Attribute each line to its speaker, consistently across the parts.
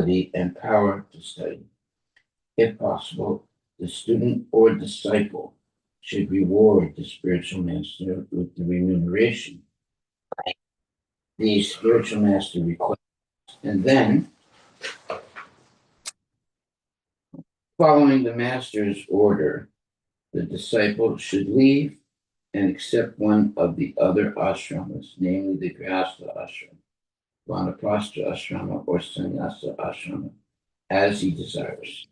Speaker 1: ability and power to study. If possible, the student or disciple should reward the spiritual master with the remuneration the spiritual master requests. And then, following the master's order, the disciple should leave and accept one of the other ashramas, namely the Grihastha ashrama, Vanaprastha ashrama, or Sannyasa ashrama, as he desires.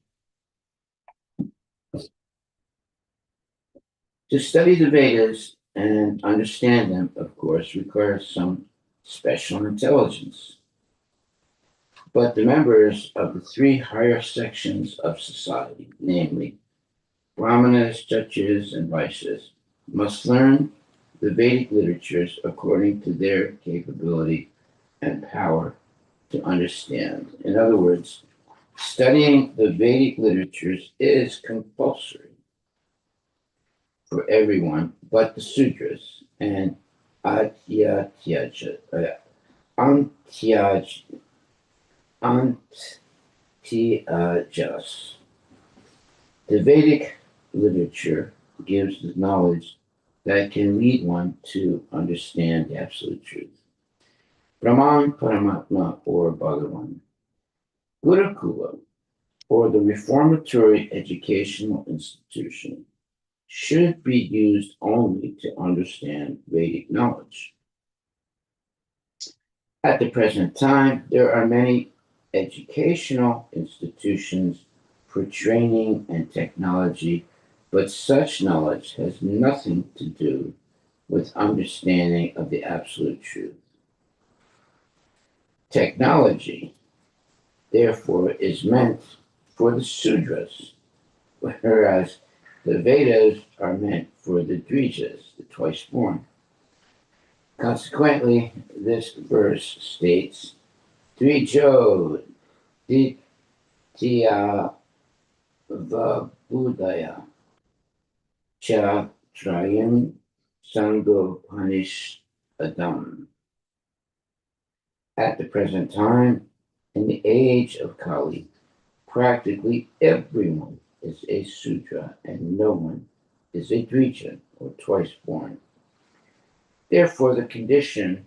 Speaker 1: To study the Vedas and understand them, of course, requires some special intelligence. But the members of the three higher sections of society, namely Brahmanas, Kshatriyas, and Vaishyas, must learn the Vedic literatures according to their capability and power to understand. In other words, studying the Vedic literatures is compulsory for everyone but the Sudras and Antyaj. The Vedic literature gives the knowledge that can lead one to understand the absolute truth. Brahman, Paramatma, or Bhagavan. Gurukula, or the reformatory educational institution, should be used only to understand Vedic knowledge. At the present time, there are many educational institutions for training and technology, but such knowledge has nothing to do with understanding of the absolute truth. Technology, therefore, is meant for the Sudras, whereas the Vedas are meant for the Dvijas, the twice born. Consequently, this verse states, Dvijo Ditya Vabudaya Cha Trayam Sango Panish Adam. At the present time, in the age of Kali, practically everyone is a Sudra and no one is a Dvija, or twice born. Therefore, the condition,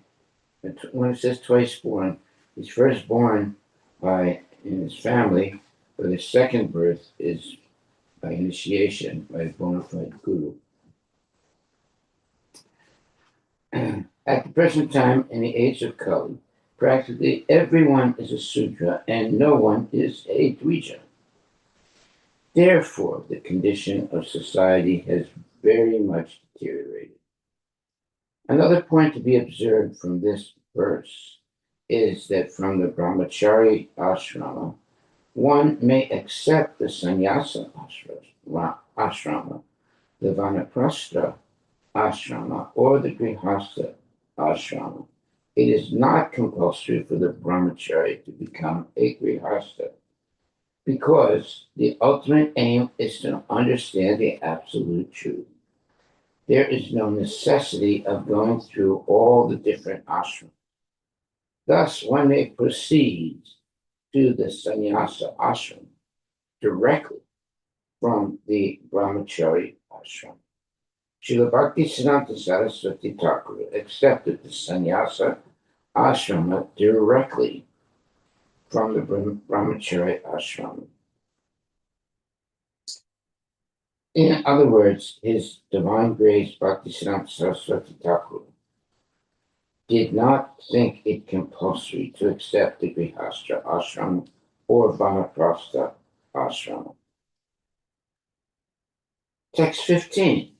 Speaker 1: when it says twice born, he's first born in his family, but his second birth is by initiation, by a bona fide guru. At the present time, in the age of Kali, practically everyone is a Sudra and no one is a Dvija. Therefore, the condition of society has very much deteriorated. Another point to be observed from this verse is that from the brahmachari ashrama, one may accept the sannyasa ashrama, the vanaprastha ashrama, or the grihastha ashrama. It is not compulsory for the brahmachari to become a grihastha, because the ultimate aim is to understand the absolute truth. There is no necessity of going through all the different ashrams. Thus, one may proceed to the sannyasa ashram directly from the brahmachari ashram. Srila Bhaktisiddhanta Saraswati Thakur accepted the sannyasa ashrama directly from the brahmachari ashram. In other words, His Divine Grace Bhaktisiddhanta Saraswati Thakur did not think it compulsory to accept the Grihastha ashram or Vanaprastha ashram. Text 15.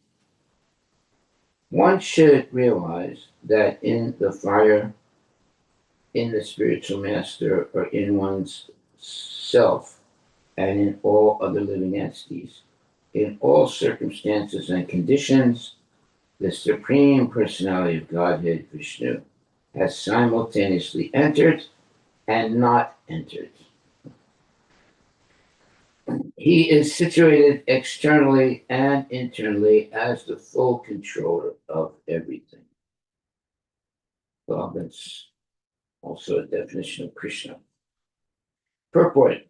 Speaker 1: One should realize that in the fire, in the spiritual master, or in one's self, and in all other living entities, in all circumstances and conditions, the Supreme Personality of Godhead, Vishnu, has simultaneously entered and not entered. He is situated externally and internally as the full controller of everything. Well, that's also a definition of Krishna. Purport: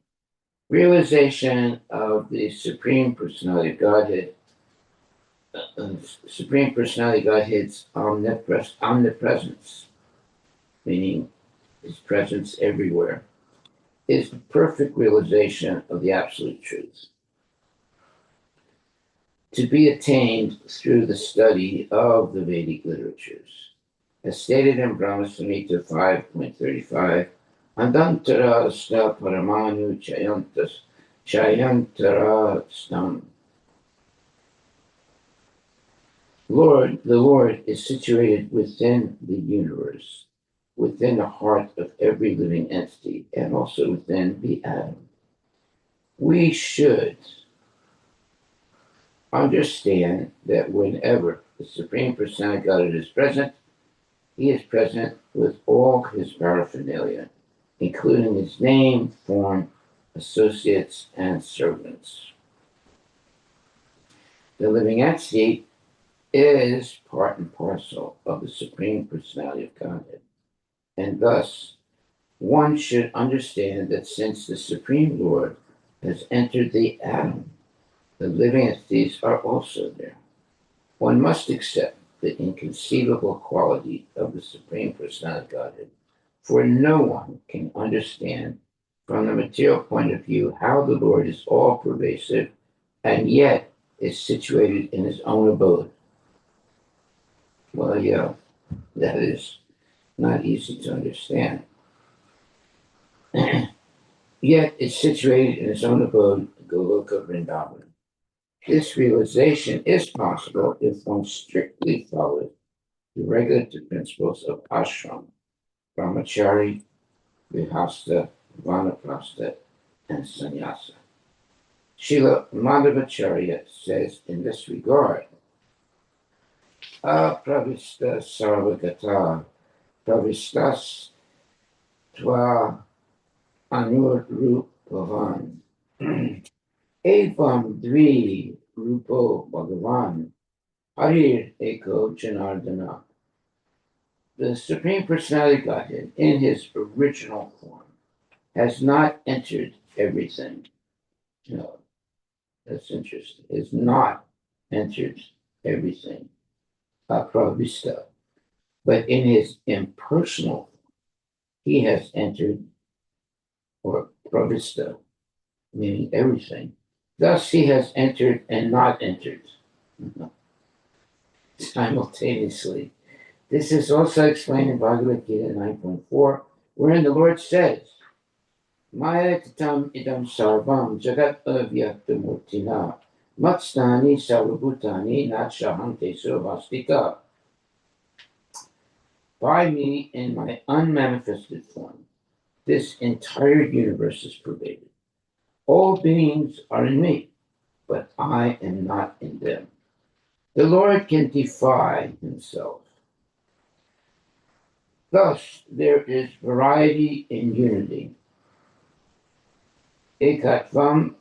Speaker 1: realization of the Supreme Personality of Godhead, Supreme Personality of Godhead's omnipresence, meaning His presence everywhere, is the perfect realization of the absolute truth, to be attained through the study of the Vedic literatures. As stated in Brahma Samhita 5.35, Andantara sta paramanu chayantas chayantara stam. The Lord is situated within the universe, within the heart of every living entity, and also within the atom. We should understand that whenever the Supreme Personality of Godhead is present, He is present with all His paraphernalia, including His name, form, associates, and servants. The living entity is part and parcel of the Supreme Personality of Godhead, and thus one should understand that since the Supreme Lord has entered the atom, the living entities are also there. One must accept the inconceivable quality of the Supreme Personality of Godhead, for no one can understand from the material point of view how the Lord is all pervasive and yet is situated in His own abode. Well, yeah, that is not easy to understand. Yet is situated in His own abode, Goloka Vrindavan. This realization is possible if one strictly follows the regulative principles of ashram, brahmachari, vihasta, vanaprastha, and sannyasa. Srila Madhavacharya says in this regard, Apravista sarvagata pravistas tva anurrupavan evam dvi rupo bhagavan harir eko janardana. The Supreme Personality of Godhead, in His original form, has not entered everything. No, that's interesting. Has not entered everything. Pravista. But in His impersonal, He has entered, or pravista, meaning everything. Thus, He has entered and not entered simultaneously. This is also explained in Bhagavad Gita 9.4, wherein the Lord says, Maya tatam idam sarvam jagat avyaktamurtina matstani sarvabhutani natshahante survastika. By me in my unmanifested form, this entire universe is pervaded. All beings are in me, but I am not in them. The Lord can defy Himself. Thus, there is variety in unity. Ekatvam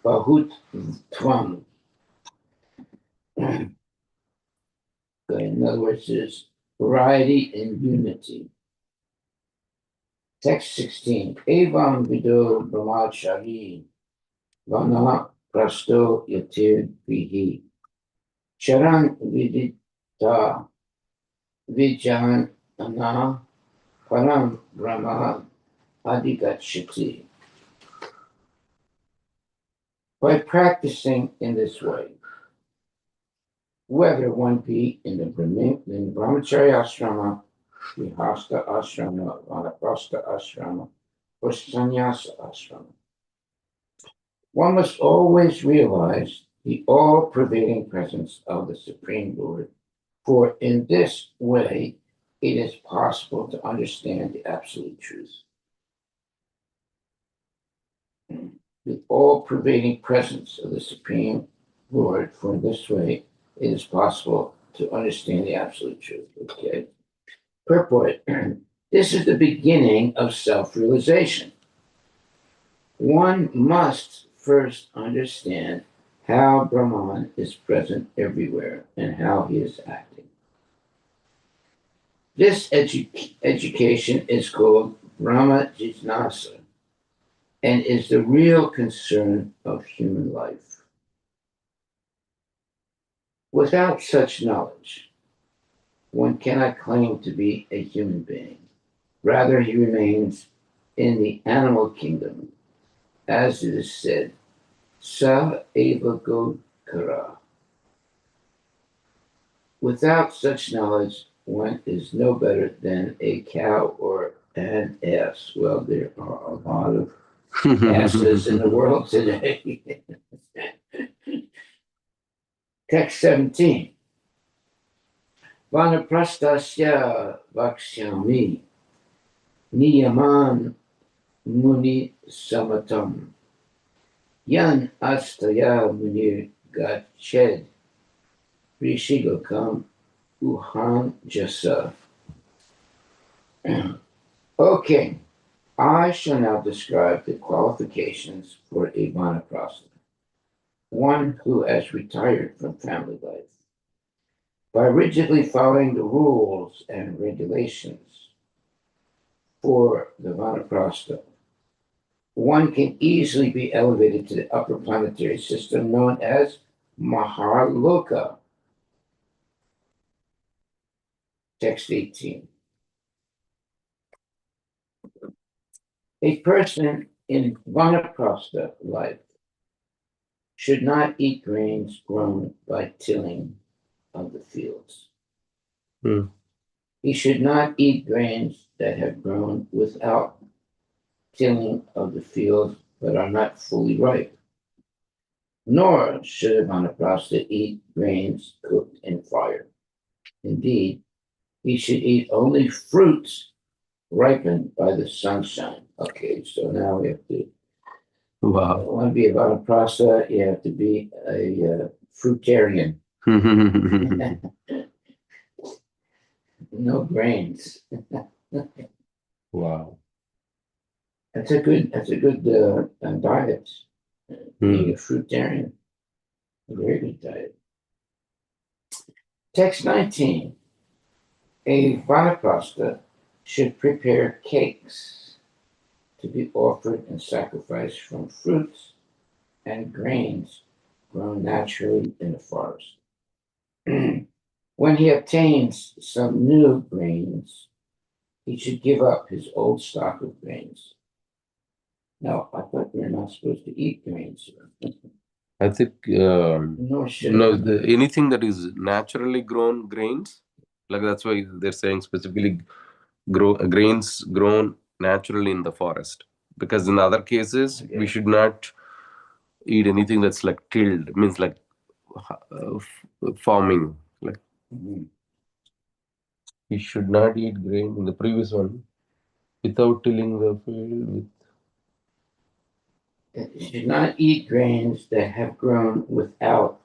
Speaker 1: bahutvam. In other words, there's variety in unity. Text 16. Evam vido brahmachari vana prasto yatir vihi. Charan vidita vijan ana param brahma adhigachati. By practicing in this way, whether one be in the brahmachari ashrama, vihasta ashrama, vanaprastha ashrama, or sannyasa ashrama, one must always realize the all-pervading presence of the Supreme Lord, for in this way it is possible to understand the absolute truth. The all-pervading presence of the Supreme Lord, for in this way it is possible to understand the absolute truth. Okay. Purport. This is the beginning of self-realization. One must first understand how Brahman is present everywhere and how he is acting. This education is called Brahma Jijnasa. and is the real concern of human life. Without such knowledge, one cannot claim to be a human being. Rather, he remains in the animal kingdom, as it is said, Sa eva Godkara. Without such knowledge, one is no better than a cow or an ass. Well, there are a lot of asses in the world today. Text 17. Vanaprastasya vakshyami niyaman muni samatam yan astaya munir gached rishigokam uhan jasa. Okay, I shall now describe the qualifications for a vanaprastha, one who has retired from family life. By rigidly following the rules and regulations for the vanaprastha, one can easily be elevated to the upper planetary system known as Maharloka. Text 18. A person in vanaprastha life should not eat grains grown by tilling of the fields. He should not eat grains that have grown without tilling of the fields but are not fully ripe. Nor should a vanaprastha eat grains cooked in fire. Indeed, he should eat only fruits ripened by the sunshine. Okay, so now we have to.
Speaker 2: Wow.
Speaker 1: Want to be a vanaprastha, you have to be a fruitarian. No grains.
Speaker 2: Wow.
Speaker 1: That's a good diet. Being a fruitarian, a very good diet. Text 19. A vanaprastha should prepare cakes to be offered and sacrificed from fruits and grains grown naturally in the forest. When he obtains some new grains, he should give up his old stock of grains. Now, I thought we're not supposed to eat grains.
Speaker 2: I think
Speaker 1: Nor should
Speaker 2: anything that is naturally grown grains, like that's why they're saying specifically grains grown naturally in the forest. Because in other cases, we should not eat anything that's like tilled, means like farming. Like we should not eat grain in the previous one without tilling the field.
Speaker 1: You should not eat grains that have grown without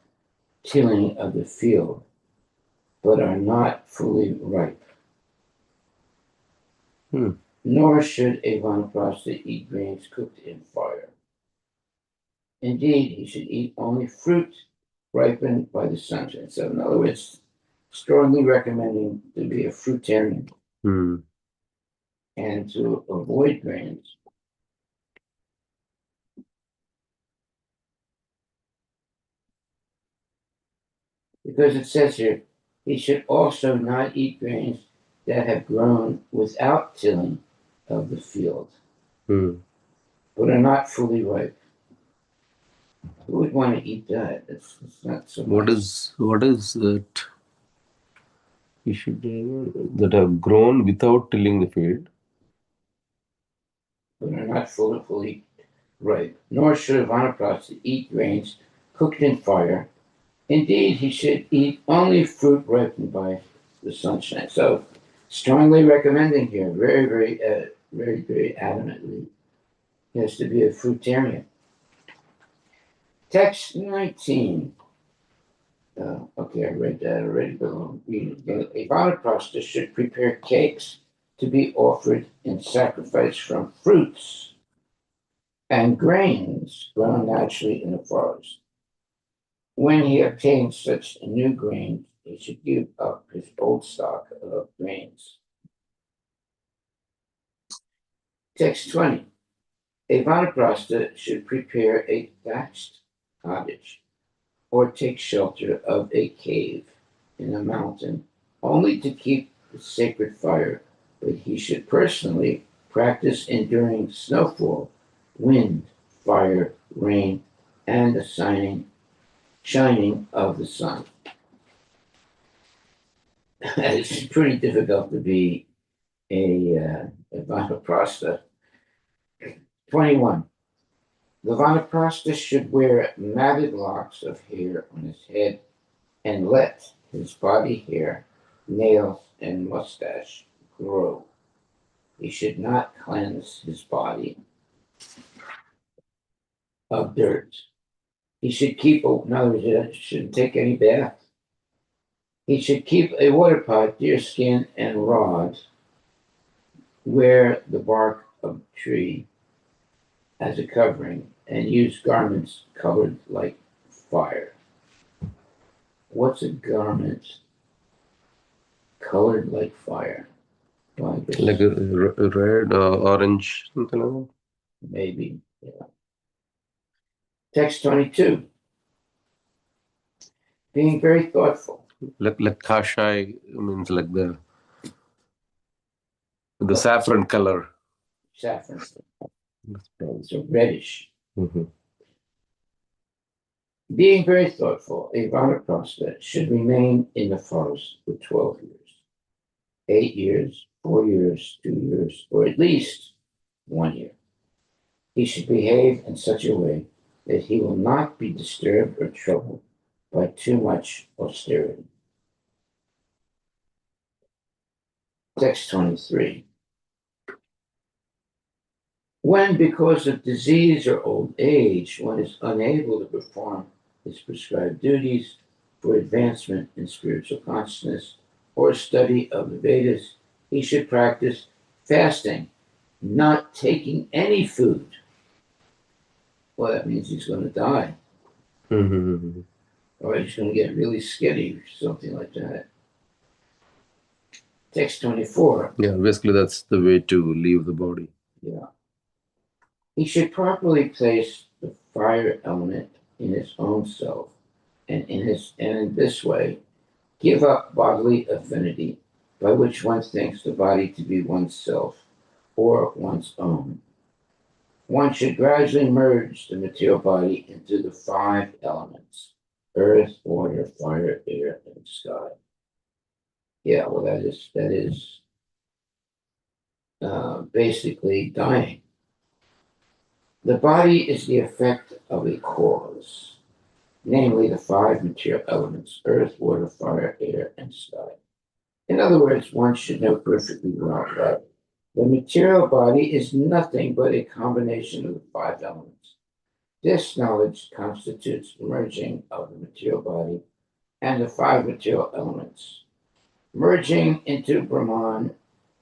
Speaker 1: tilling of the field, but are not fully ripe. Nor should a vanaprastha eat grains cooked in fire. Indeed, he should eat only fruit ripened by the sunshine. So, in other words, strongly recommending to be a fruitarian and to avoid grains. Because it says here, he should also not eat grains that have grown without tilling of the field, but are not fully ripe. Who would want to eat that? It's not so much.
Speaker 2: What is that? You should that have grown without tilling the field,
Speaker 1: but are not fully ripe. Nor should a vanaprastha eat grains cooked in fire. Indeed, he should eat only fruit ripened by the sunshine. So, strongly recommending here, very adamantly, he has to be a fruitarian. Text 19. Okay, I read that already, but I'll read it again. A vanaprastha should prepare cakes to be offered in sacrifice from fruits and grains grown naturally in the forest. When he obtains such new grains, he should give up his old stock of grains. Text 20. A vanaprastha should prepare a thatched cottage or take shelter of a cave in a mountain only to keep the sacred fire, but he should personally practice enduring snowfall, wind, fire, rain, and the shining of the sun. It's pretty difficult to be a vanaprastha. 21. The vanaprastha should wear matted locks of hair on his head and let his body hair, nails, and mustache grow. He should not cleanse his body of dirt. He should keep, in other words, he shouldn't take any bath. He should keep a water pot, deerskin, and rod, wear the bark of a tree as a covering, and use garments colored like fire. What's a garment colored like fire? Well, I guess
Speaker 2: Like a red, orange, something like that.
Speaker 1: maybe. Yeah. Text 22. Being very thoughtful.
Speaker 2: Like kashai means like the saffron color.
Speaker 1: Saffron.
Speaker 2: That's probably-
Speaker 1: So reddish.
Speaker 2: Mhm.
Speaker 1: Being very thoughtful, a vanaprastha should remain in the forest for 12 years, 8 years, 4 years, 2 years, or at least 1 year. He should behave in such a way that he will not be disturbed or troubled by too much austerity. Text 23. When, because of disease or old age, one is unable to perform his prescribed duties for advancement in spiritual consciousness or study of the Vedas, he should practice fasting, not taking any food. Well, that means he's going to die,
Speaker 2: Mhm.
Speaker 1: or he's going to get really skinny, or something like that. Text 24.
Speaker 2: Yeah, basically that's the way to leave the body.
Speaker 1: Yeah. He should properly place the fire element in his own self, and in this way give up bodily affinity, by which one thinks the body to be oneself or one's own. One should gradually merge the material body into the 5 elements: earth, water, fire, air, and sky. Yeah, well, that is basically dying. The body is the effect of a cause, namely the 5 material elements: earth, water, fire, air, and sky. In other words, one should know perfectly well that the material body is nothing but a combination of the 5 elements. This knowledge constitutes the merging of the material body and the 5 material elements. Merging into Brahman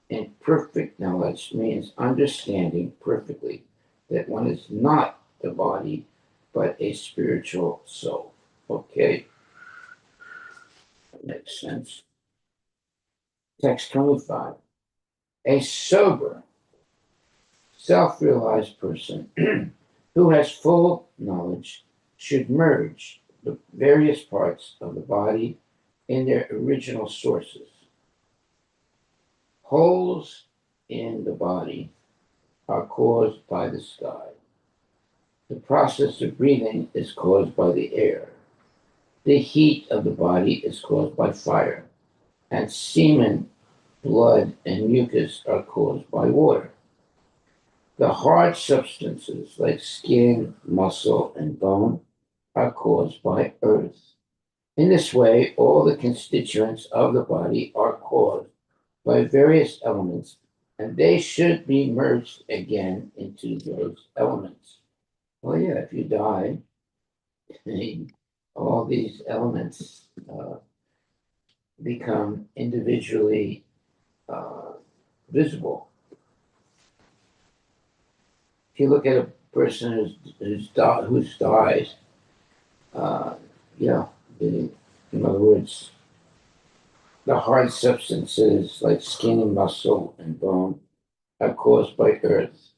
Speaker 1: in perfect knowledge means understanding perfectly that one is not the body, but a spiritual soul. Okay? That makes sense. Text 25. A sober, self-realized person who has full knowledge should merge the various parts of the body in their original sources. Holes in the body are caused by the sky. The process of breathing is caused by the air. The heat of the body is caused by fire, and semen, blood, and mucus are caused by water. The hard substances like skin, muscle, and bone are caused by earth. In this way, all the constituents of the body are caused by various elements, and they should be merged again into those elements. Well, yeah, if you die, all these elements become individually visible. If you look at a person who's died, yeah, in other words, the hard substances like skin and muscle and bone are caused by earth.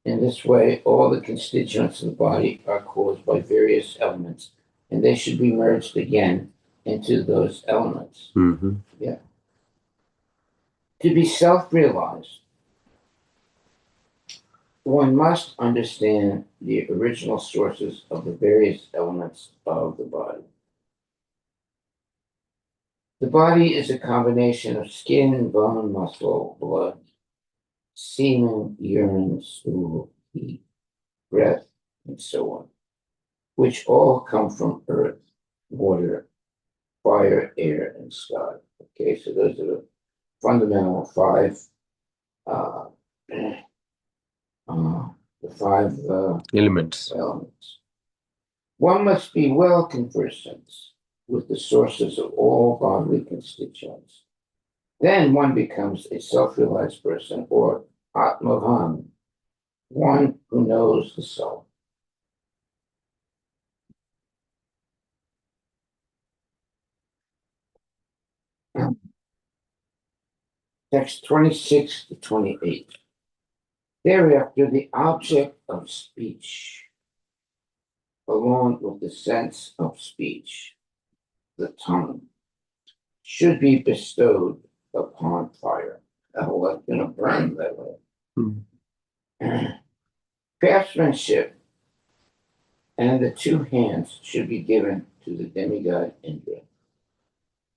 Speaker 1: In this way, all the constituents of the body are caused by various elements, and they should be merged again into those elements.
Speaker 2: Mm-hmm.
Speaker 1: Yeah. To be self-realized, one must understand the original sources of the various elements of the body. The body is a combination of skin, bone, muscle, blood, semen, urine, stool, heat, breath, and so on, which all come from earth, water, fire, air, and sky. Okay, so those are the fundamental five, uh, the five
Speaker 2: Elements.
Speaker 1: elements. One must be well conversant with the sources of all bodily constituents. Then one becomes a self-realized person, or Atmavan, one who knows the self. Text 26 to 28. Thereafter, the object of speech, along with the sense of speech, the tongue, should be bestowed upon fire. Oh, that's going to burn that way.
Speaker 2: Mm.
Speaker 1: Craftsmanship and the two hands should be given to the demigod Indra.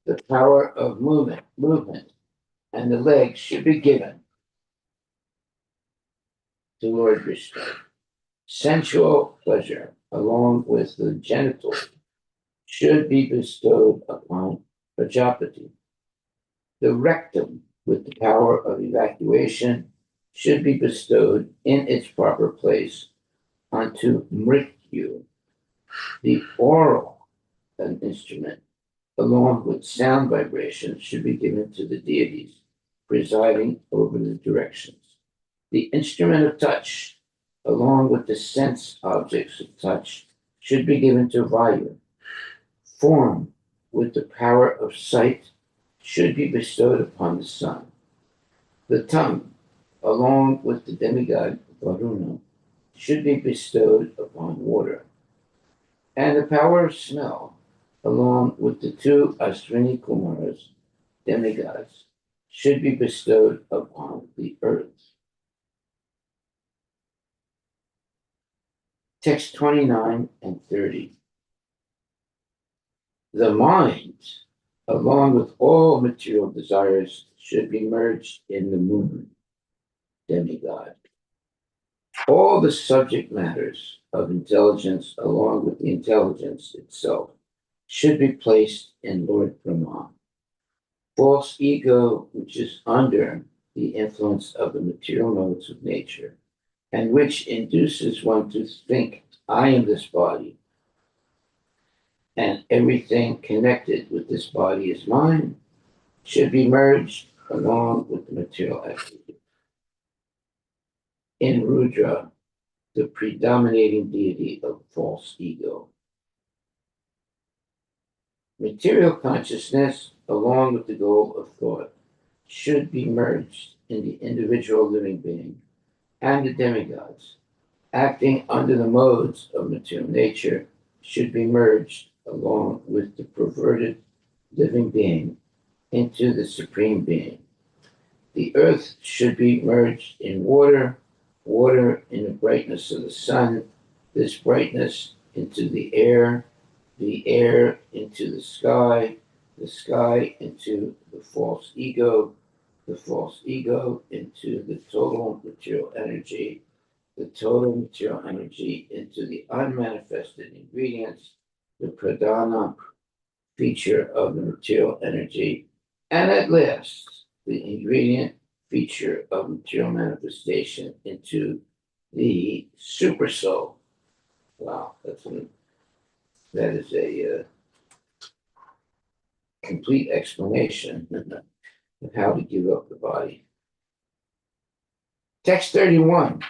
Speaker 1: The power of movement, and the legs should be given to Lord Vishnu. Sensual pleasure, along with the genitals, should be bestowed upon Prajapati. The rectum, with the power of evacuation, should be bestowed in its proper place onto Mrityu. The oral, an instrument, along with sound vibrations, should be given to the deities presiding over the directions. The instrument of touch, along with the sense objects of touch, should be given to Vayu. Form, with the power of sight, should be bestowed upon the sun. The tongue, along with the demigod Varuna, should be bestowed upon water. And the power of smell, along with the two Ashwini Kumaras, demigods, should be bestowed upon the earth. Text 29 and 30. The mind, along with all material desires, should be merged in the moon, demigod. All the subject matters of intelligence, along with the intelligence itself, should be placed in Lord Brahma. False ego, which is under the influence of the material modes of nature, and which induces one to think, I am this body, and everything connected with this body is mine, should be merged along with the material activity. In Rudra, the predominating deity of false ego. Material consciousness, along with the goal of thought, should be merged in the individual living being and the demigods. Acting under the modes of material nature should be merged along with the perverted living being into the supreme being. The earth should be merged in water, water in the brightness of the sun, this brightness into the air into the sky into the false ego into the total material energy, the total material energy into the unmanifested ingredients, the pradhana feature of the material energy, and at last, the ingredient feature of material manifestation into the super soul. Wow, that is a complete explanation of how to give up the body. Text 31.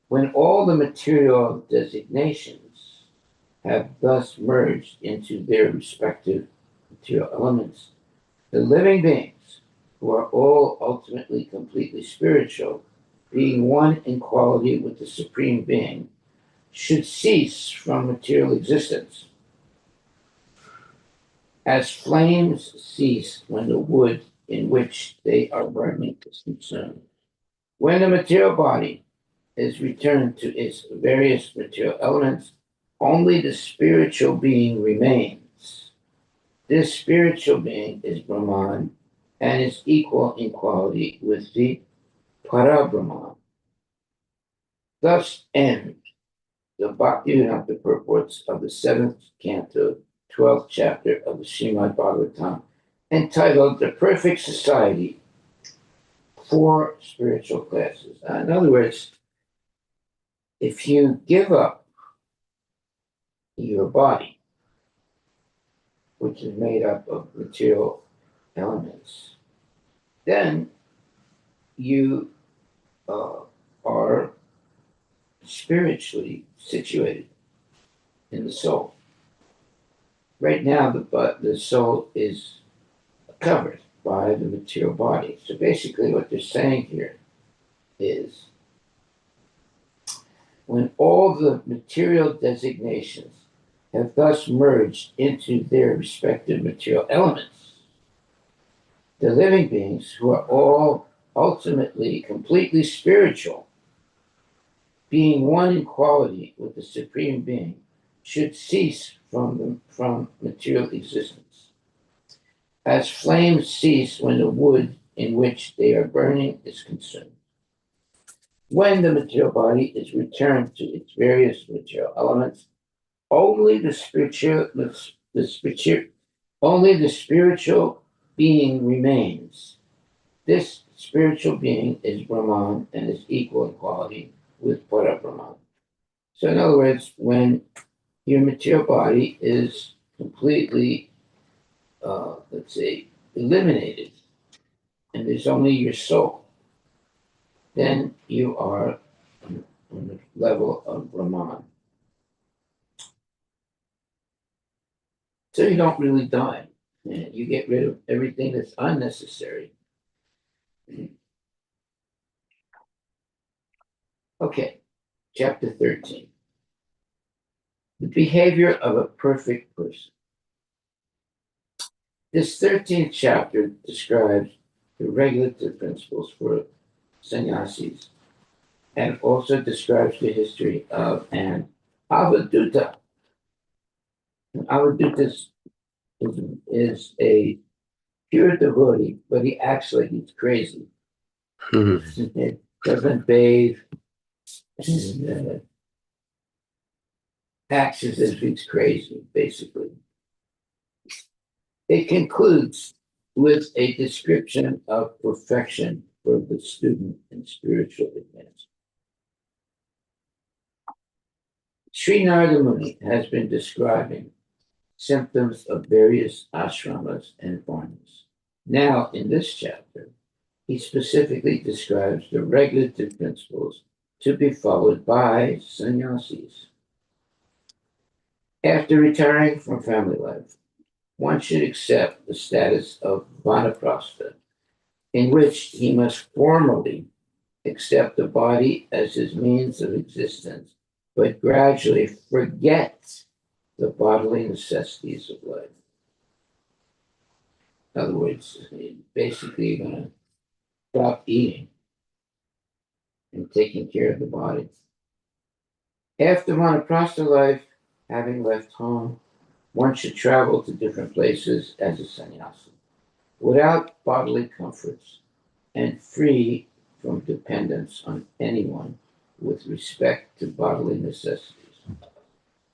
Speaker 1: When all the material designations have thus merged into their respective material elements, the living beings, who are all ultimately completely spiritual, being one in quality with the Supreme Being, should cease from material existence, as flames cease when the wood in which they are burning is consumed. When the material body is returned to its various material elements, only the spiritual being remains. This spiritual being is Brahman and is equal in quality with the Parabrahman. Thus end the Bhaktivedanta purports of the seventh canto, 12th chapter of the Srimad Bhagavatam, entitled The Perfect Society for Spiritual Classes. In other words, if you give up your body, which is made up of material elements, then you are spiritually situated in the soul. Right now, the soul is covered by the material body. So basically, what they're saying here is when all the material designations have thus merged into their respective material elements, the living beings, who are all ultimately completely spiritual, being one in quality with the Supreme Being, should cease from material existence. As flames cease when the wood in which they are burning is consumed. When the material body is returned to its various material elements, only the spiritual being remains. This spiritual being is Brahman and is equal in quality with Parabrahman. So, in other words, when your material body is completely, eliminated, and there's only your soul, then you are on the level of Brahman. So you don't really die. You get rid of everything that's unnecessary. Okay, chapter 13. The behavior of a perfect person. This 13th chapter describes the regulative principles for sannyasis and also describes the history of an avaduta. An avaduta is a pure devotee, but he acts like he's crazy. He doesn't bathe and acts as if he's crazy, basically. It concludes with a description of perfection for the student in spiritual advancement. Sri Narada Muni has been describing symptoms of various ashramas and varnas. Now, in this chapter, he specifically describes the regulative principles to be followed by sannyasis. After retiring from family life, one should accept the status of vanaprastha, in which he must formally accept the body as his means of existence, but gradually forget the bodily necessities of life. In other words, basically you're going to stop eating and taking care of the body. After vanaprastha life, having left home, one should travel to different places as a sannyasi, without bodily comforts and free from dependence on anyone with respect to bodily necessities.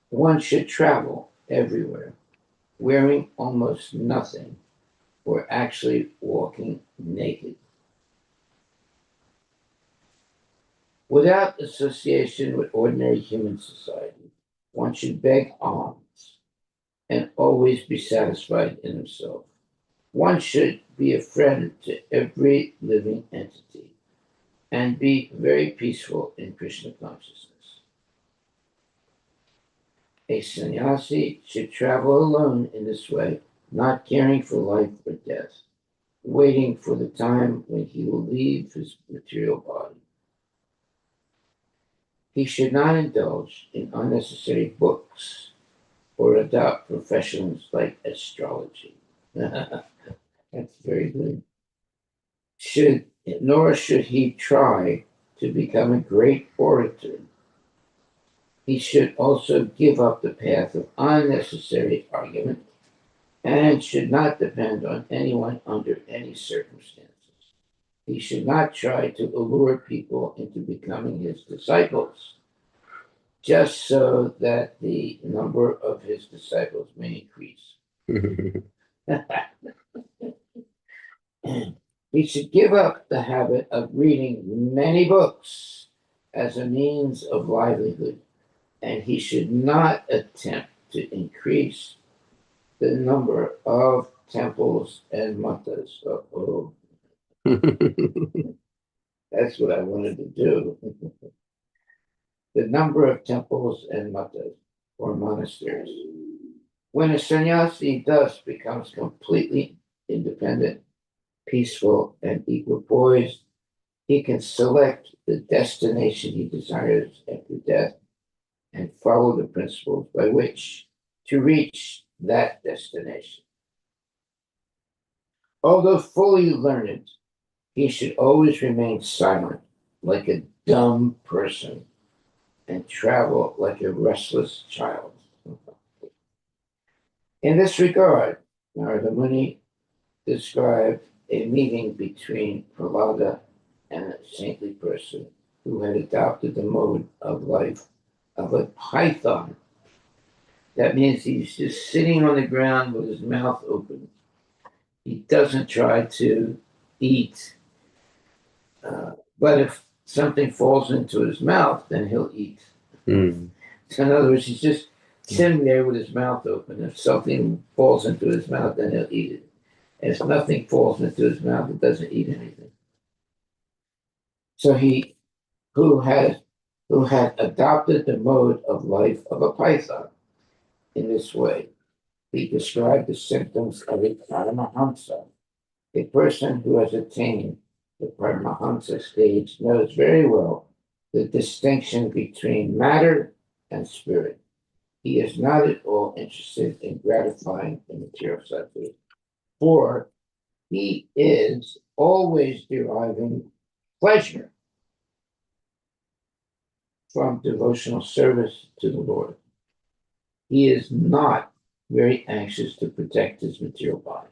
Speaker 1: One should travel everywhere, wearing almost nothing or actually walking naked. Without association with ordinary human society, one should beg alms and always be satisfied in himself. One should be a friend to every living entity and be very peaceful in Krishna consciousness. A sannyasi should travel alone in this way, not caring for life or death, waiting for the time when he will leave his material body. He should not indulge in unnecessary books or adopt professions like astrology. That's very good. Nor should he try to become a great orator. He should also give up the path of unnecessary argument and should not depend on anyone under any circumstances. He should not try to allure people into becoming his disciples, just so that the number of his disciples may increase. He should give up the habit of reading many books as a means of livelihood, and he should not attempt to increase the number of temples and mattas. Oh, that's what I wanted to do. The number of temples and mattas, or monasteries. When a sannyasi thus becomes completely independent, peaceful, and equipoised, he can select the destination he desires after death and follow the principles by which to reach that destination. Although fully learned, he should always remain silent, like a dumb person, and travel like a restless child. In this regard, Narada Muni described a meeting between Prahlada and a saintly person who had adopted the mode of life of a python. That means he's just sitting on the ground with his mouth open. He doesn't try to eat, but if something falls into his mouth, then he'll eat.
Speaker 2: Mm.
Speaker 1: So in other words, he's just sitting there with his mouth open. If something falls into his mouth, then he'll eat it. If nothing falls into his mouth, it doesn't eat anything. So he who had adopted the mode of life of a python in this way, he described the symptoms of a paramahamsa. A person who has attained the paramahamsa stage knows very well the distinction between matter and spirit. He is not at all interested in gratifying the material senses, for he is always deriving pleasure from devotional service to the Lord. He is not very anxious to protect his material body.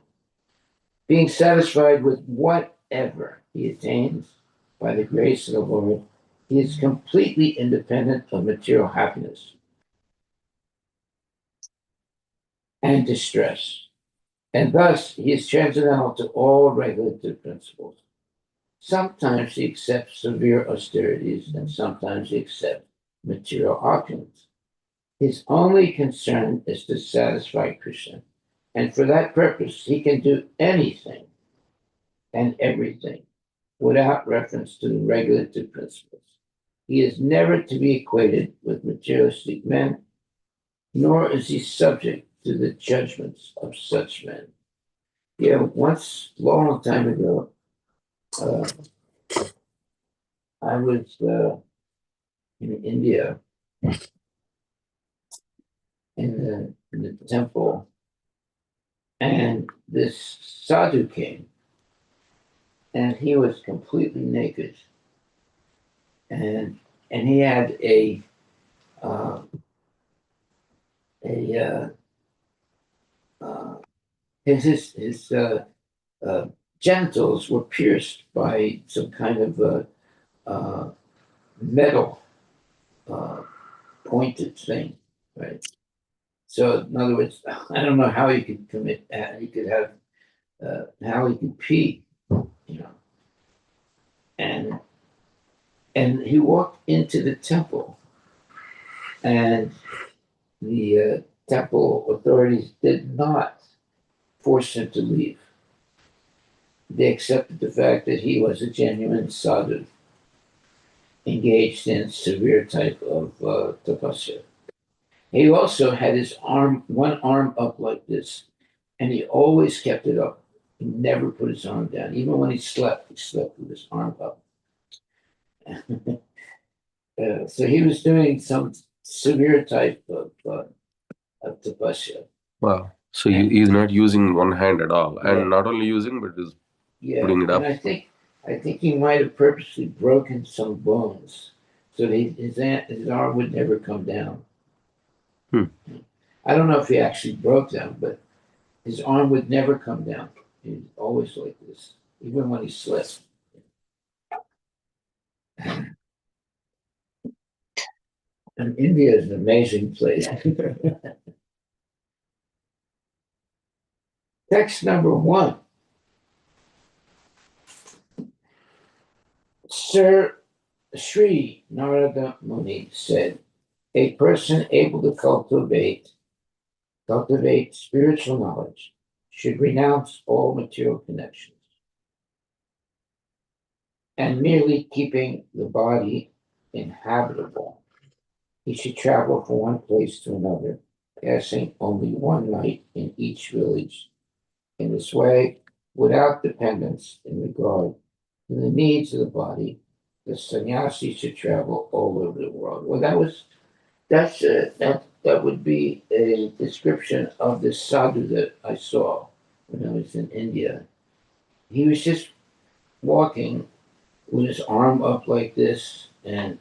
Speaker 1: Being satisfied with whatever he attains by the grace of the Lord, he is completely independent of material happiness and distress. And thus, he is transcendental to all regulative principles. Sometimes he accepts severe austerities, and sometimes he accepts material opulence. His only concern is to satisfy Krishna, and for that purpose, he can do anything and everything without reference to the regulative principles. He is never to be equated with materialistic men, nor is he subject to the judgments of such men. Yeah, once, long time ago, I was in India in the temple, and this sadhu came, and he was completely naked, and he had a his genitals were pierced by some kind of metal pointed thing, right? So in other words, I don't know how he could commit. He could have how he could pee, you know, and he walked into the temple, and the temple authorities did not force him to leave. They accepted the fact that he was a genuine sadhu, engaged in severe type of tapasya. He also had one arm up like this, and he always kept it up. He never put his arm down. Even when he slept with his arm up. So he was doing some severe type of tapasya.
Speaker 2: Wow. So he's not using one hand at all,
Speaker 1: Yeah.
Speaker 2: and not only using, but is
Speaker 1: Yeah,
Speaker 2: putting it up.
Speaker 1: and I think he might have purposely broken some bones so that his arm would never come down.
Speaker 2: Hmm.
Speaker 1: I don't know if he actually broke them, but his arm would never come down. He's always like this, even when he slipped. And India is an amazing place. Text number 1. Sir Sri Narada Muni said, a person able to cultivate spiritual knowledge should renounce all material connections and merely keeping the body inhabitable. He should travel from one place to another, passing only one night in each village. In this way, without dependence in regard to the needs of the body, the sannyasi should travel all over the world. Well, that would be a description of the sadhu that I saw when I was in India. He was just walking with his arm up like this, and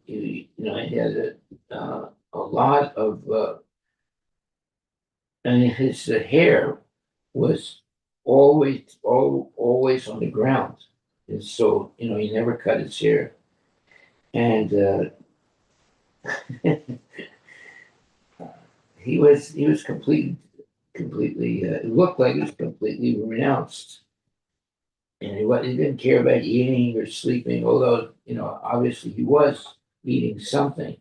Speaker 1: he had a lot of, and his hair was always on the ground, and so he never cut his hair, and he was completely. It looked like he was completely renounced, and he didn't care about eating or sleeping, although obviously he was eating something.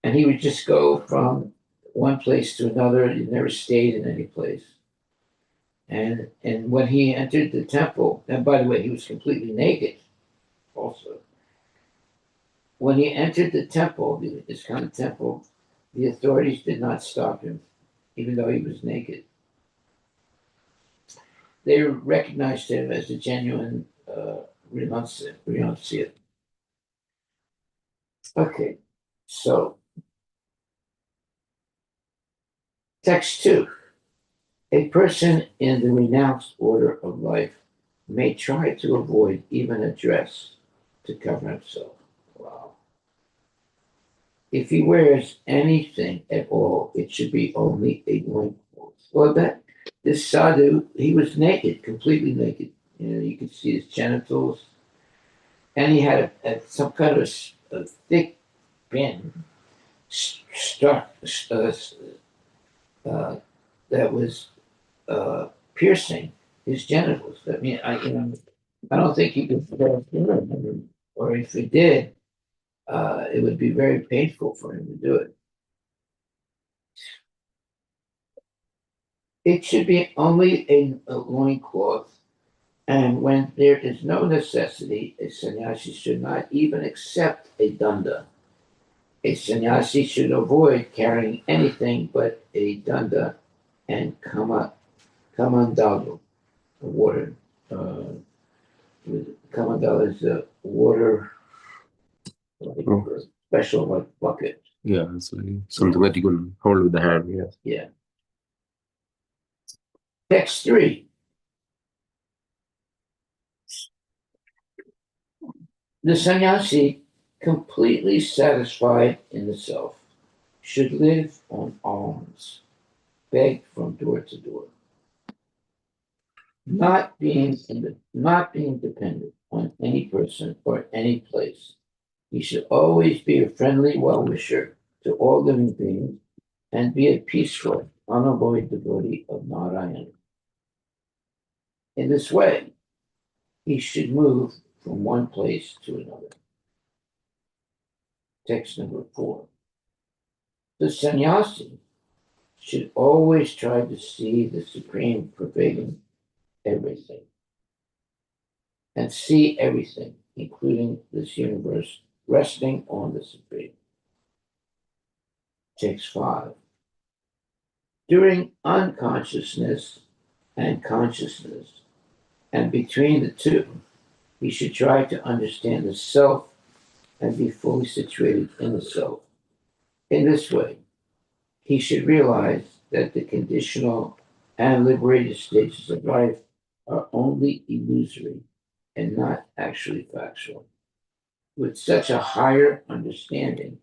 Speaker 1: And he would just go from one place to another. He never stayed in any place. And when he entered the temple, and by the way, he was completely naked also. When he entered the temple, this kind of temple, the authorities did not stop him, even though he was naked. They recognized him as a genuine renunciate. Okay, so text 2. A person in the renounced order of life may try to avoid even a dress to cover himself. Wow. If he wears anything at all, it should be only a loincloth. Well, this sadhu, he was naked, completely naked. You could see his genitals, and he had some kind of a thick pin stuck that was piercing his genitals. I mean, I don't think he could fall through it, or if he did, it would be very painful for him to do it. It should be only a loincloth, and when there is no necessity, a sannyasi should not even accept a danda. A sannyasi should avoid carrying anything but a danda and kamandalu, water. Kamandala is a water, special like bucket.
Speaker 2: Yeah, it's like something that you can hold with the hand. Yes.
Speaker 1: Yeah. Text 3. The sannyasi, completely satisfied in the self, should live on alms, beg from door to door, not being dependent on any person or any place. He should always be a friendly well-wisher to all living beings and be a peaceful, unavoided devotee of Narayana. In this way, he should move from one place to another. Text number 4. The sannyasi should always try to see the Supreme pervading everything and see everything, including this universe, resting on the Supreme. Text 5. During unconsciousness and consciousness, and between the two, he should try to understand the self and be fully situated in the self. In this way, he should realize that the conditional and liberated stages of life are only illusory and not actually factual. With such a higher understanding,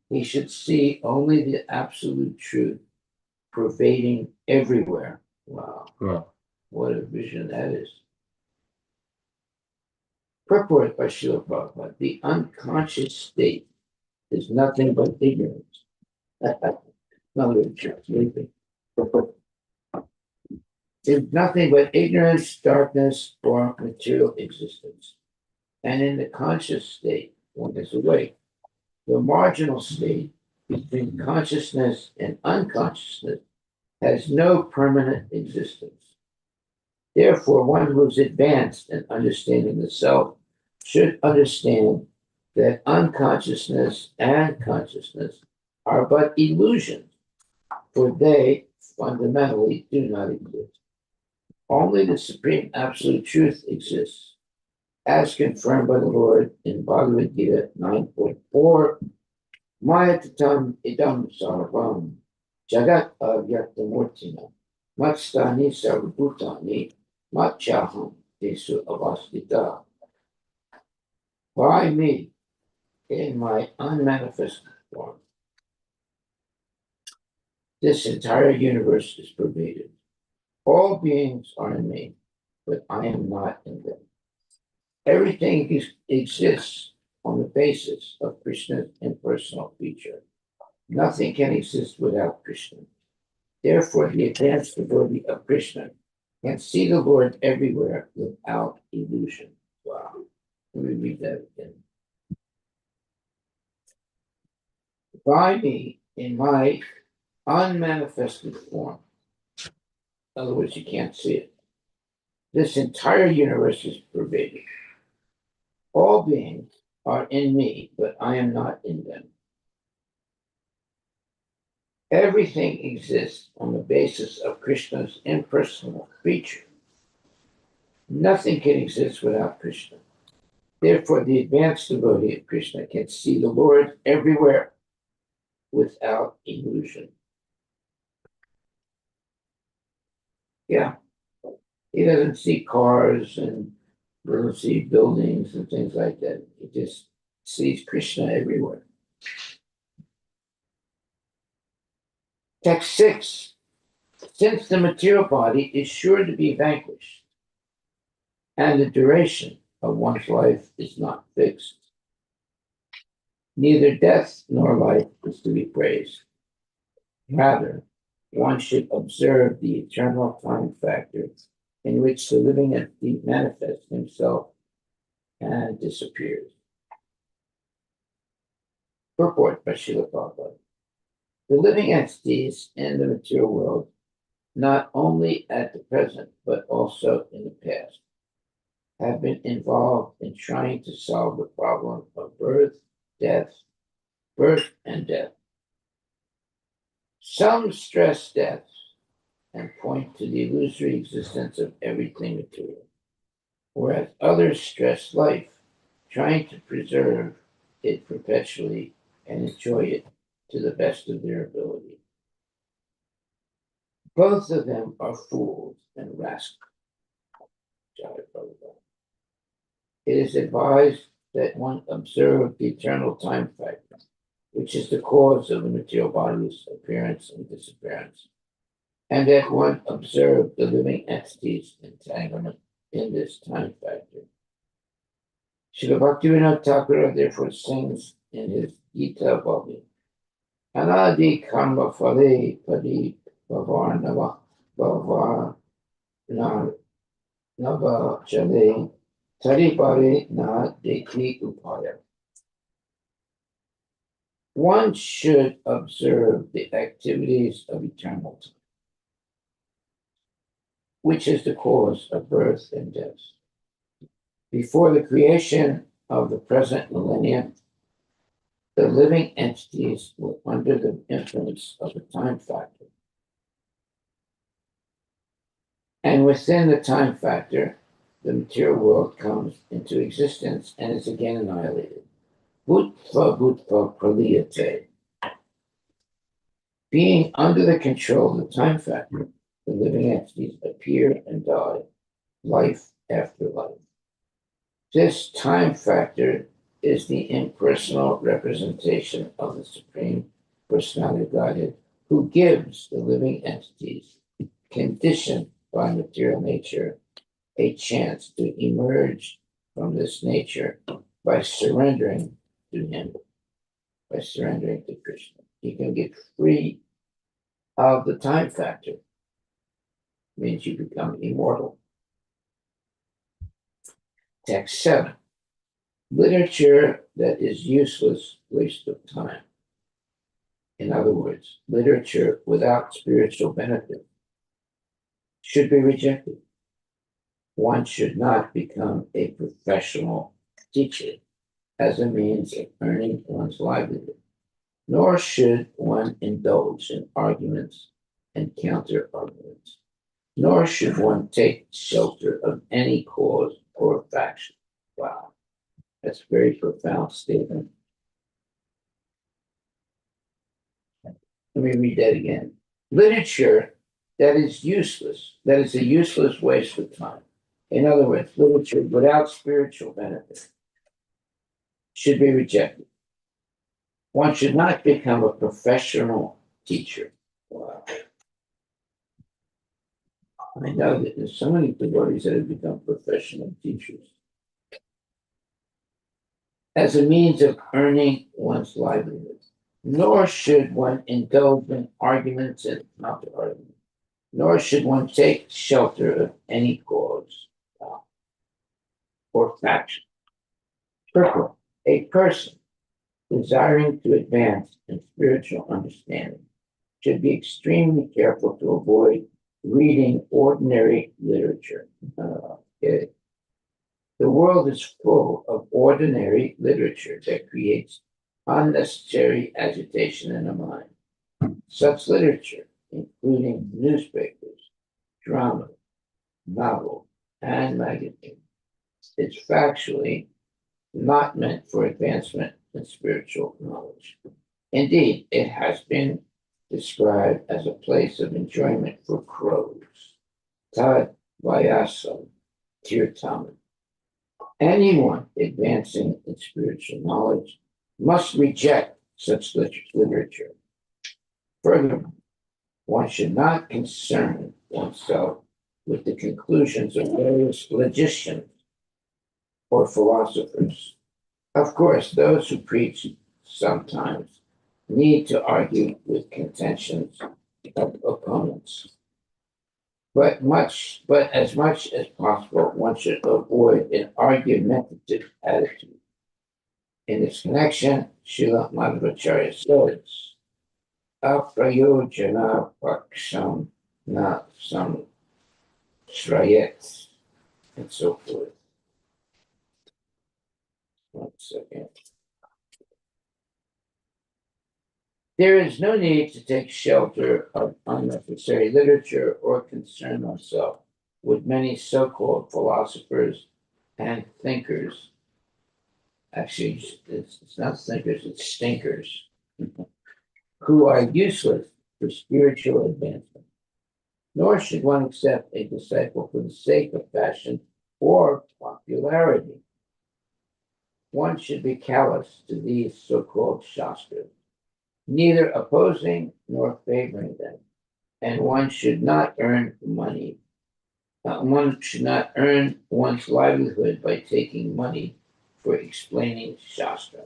Speaker 1: he should see only the absolute truth pervading everywhere. Wow,
Speaker 2: Wow.
Speaker 1: what a vision that is. Purport by Srila Prabhupada: the unconscious state is nothing but ignorance. Another sleeping. It's nothing but ignorance, darkness, or material existence. And in the conscious state, one is awake. The marginal state between consciousness and unconsciousness has no permanent existence. Therefore, one who is advanced in understanding the self should understand that unconsciousness and consciousness are but illusions, for they fundamentally do not exist. Only the supreme absolute truth exists, as confirmed by the Lord in Bhagavad Gita 9.4. Maya tatam idam sarvam jagat avyaktamurtina matstani sarvabhutani matchaham desu avastita. By me, in my unmanifested form, this entire universe is pervaded. All beings are in me, but I am not in them. Everything exists on the basis of Krishna's impersonal feature. Nothing can exist without Krishna. Therefore, the advanced devotee of Krishna can see the Lord everywhere without illusion. Wow. Let me read that again. By me, in my unmanifested form, in other words, you can't see it, this entire universe is pervaded. All beings are in me, but I am not in them. Everything exists on the basis of Krishna's impersonal feature. Nothing can exist without Krishna. Therefore, the advanced devotee of Krishna can see the Lord everywhere without illusion. Yeah, he doesn't see cars and doesn't see buildings and things like that. He just sees Krishna everywhere. Text 6. Since the material body is sure to be vanquished, and the duration of one's life is not fixed, neither death nor life is to be praised. Rather, one should observe the eternal time factor in which the living entity manifests himself and disappears. Purport by Srila Prabhupada: the living entities in the material world, not only at the present, but also in the past, have been involved in trying to solve the problem of birth and death. Some stress death and point to the illusory existence of everything material, whereas others stress life, trying to preserve it perpetually and enjoy it to the best of their ability. Both of them are fools and rascals. It is advised that one observe the eternal time factor, which is the cause of the material body's appearance and disappearance, and that one observe the living entities' entanglement in this time factor. Srila Bhaktivinoda Thakur therefore sings in his Gita volume, Anadi karma phale padi bhavar nava chale taripare na dekhi upaya. One should observe the activities of eternal time, which is the cause of birth and death. Before the creation of the present millennium, the living entities were under the influence of the time factor. And within the time factor, the material world comes into existence and is again annihilated. bhutva praliyate. Being under the control of the time factor, the living entities appear and die, life after life. This time factor is the impersonal representation of the Supreme Personality of Godhead, who gives the living entities, conditioned by material nature, a chance to emerge from this nature by surrendering to Him, by surrendering to Krishna. You can get free of the time factor. It means you become immortal. Text 7. Literature that is useless, waste of time. In other words, literature without spiritual benefit should be rejected. One should not become a professional teacher as a means of earning one's livelihood, nor should one indulge in arguments and counter arguments, nor should one take shelter of any cause or faction. Wow, that's a very profound statement. Let me read that again. Literature that is useless, that is a useless waste of time. In other words, literature without spiritual benefit should be rejected. One should not become a professional teacher. Wow. I know that there's so many devotees that have become professional teachers as a means of earning one's livelihood. Nor should one indulge in arguments and counter arguments, nor should one take shelter of any cause or faction. Purport. A person desiring to advance in spiritual understanding should be extremely careful to avoid reading ordinary literature. Okay. The world is full of ordinary literature that creates unnecessary agitation in the mind. Such literature, including newspapers, drama, novel, and magazines, is factually not meant for advancement in spiritual knowledge. Indeed, it has been described as a place of enjoyment for crows. Tad Vyasam Tirthaman. Anyone advancing in spiritual knowledge must reject such literature. Furthermore, one should not concern oneself with the conclusions of various logicians or philosophers. Of course, those who preach sometimes need to argue with contentions of opponents. But as much as possible, one should avoid an argumentative attitude. In this connection, Srila Madhvacharya says, Aprayojana paksham na samshrayet, and so forth. 1 second. There is no need to take shelter of unnecessary literature or concern oneself with many so-called philosophers and thinkers. Actually, it's not thinkers, it's stinkers, who are useless for spiritual advancement. Nor should one accept a disciple for the sake of fashion or popularity. One should be callous to these so-called shastras, neither opposing nor favoring them, and one should not earn money. One should not earn one's livelihood by taking money for explaining Shastra.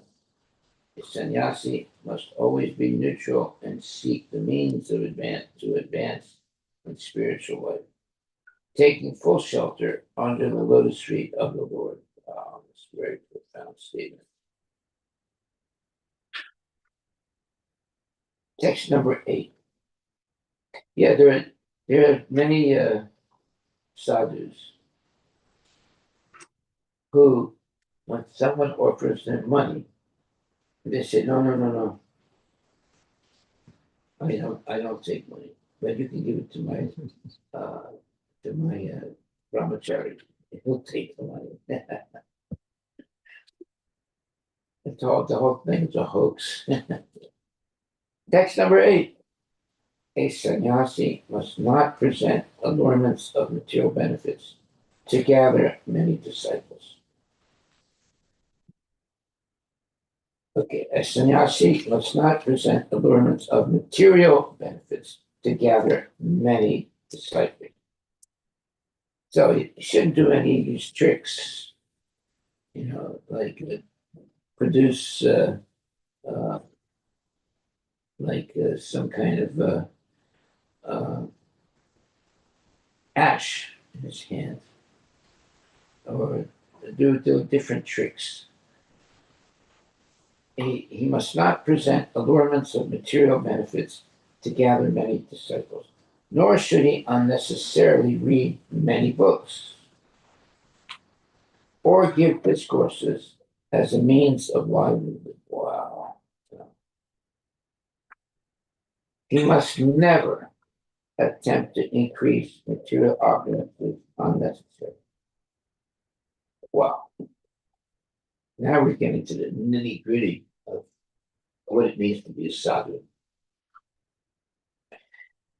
Speaker 1: A sannyasi must always be neutral and seek the means of advance in spiritual life, taking full shelter under the lotus feet of the Lord. It's a very profound statement. Text number 8. Yeah, there are many sadhus who, when someone offers them money, they say, no. I don't take money, but you can give it to my brahmachari. He'll take the money. The whole thing's a hoax. Text number 8. A sannyasi must not present allurements of material benefits to gather many disciples. Okay, a sannyasi must not present allurements of material benefits to gather many disciples. So you shouldn't do any of these tricks, like produce some kind of ash in his hand, or do different tricks. He must not present allurements of material benefits to gather many disciples, nor should he unnecessarily read many books or give discourses as a means of livelihood. Wow. He must never attempt to increase material opulences unnecessarily. Wow. Now we're getting to the nitty gritty of what it means to be a sadhu.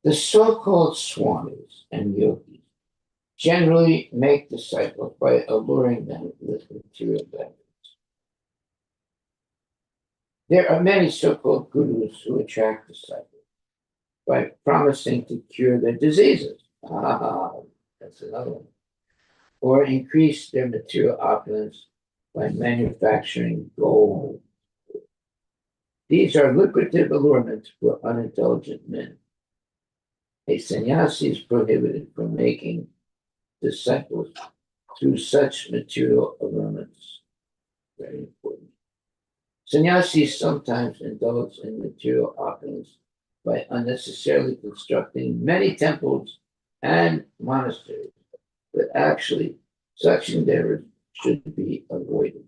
Speaker 1: The so-called swamis and yogis generally make disciples by alluring them with material benefits. There are many so-called gurus who attract disciples by promising to cure their diseases. That's another one. Or increase their material opulence by manufacturing gold. These are lucrative allurements for unintelligent men. A sannyasi is prohibited from making disciples through such material allurements. Very important. Sannyasis sometimes indulge in material opulence by unnecessarily constructing many temples and monasteries, but actually such endeavors should be avoided.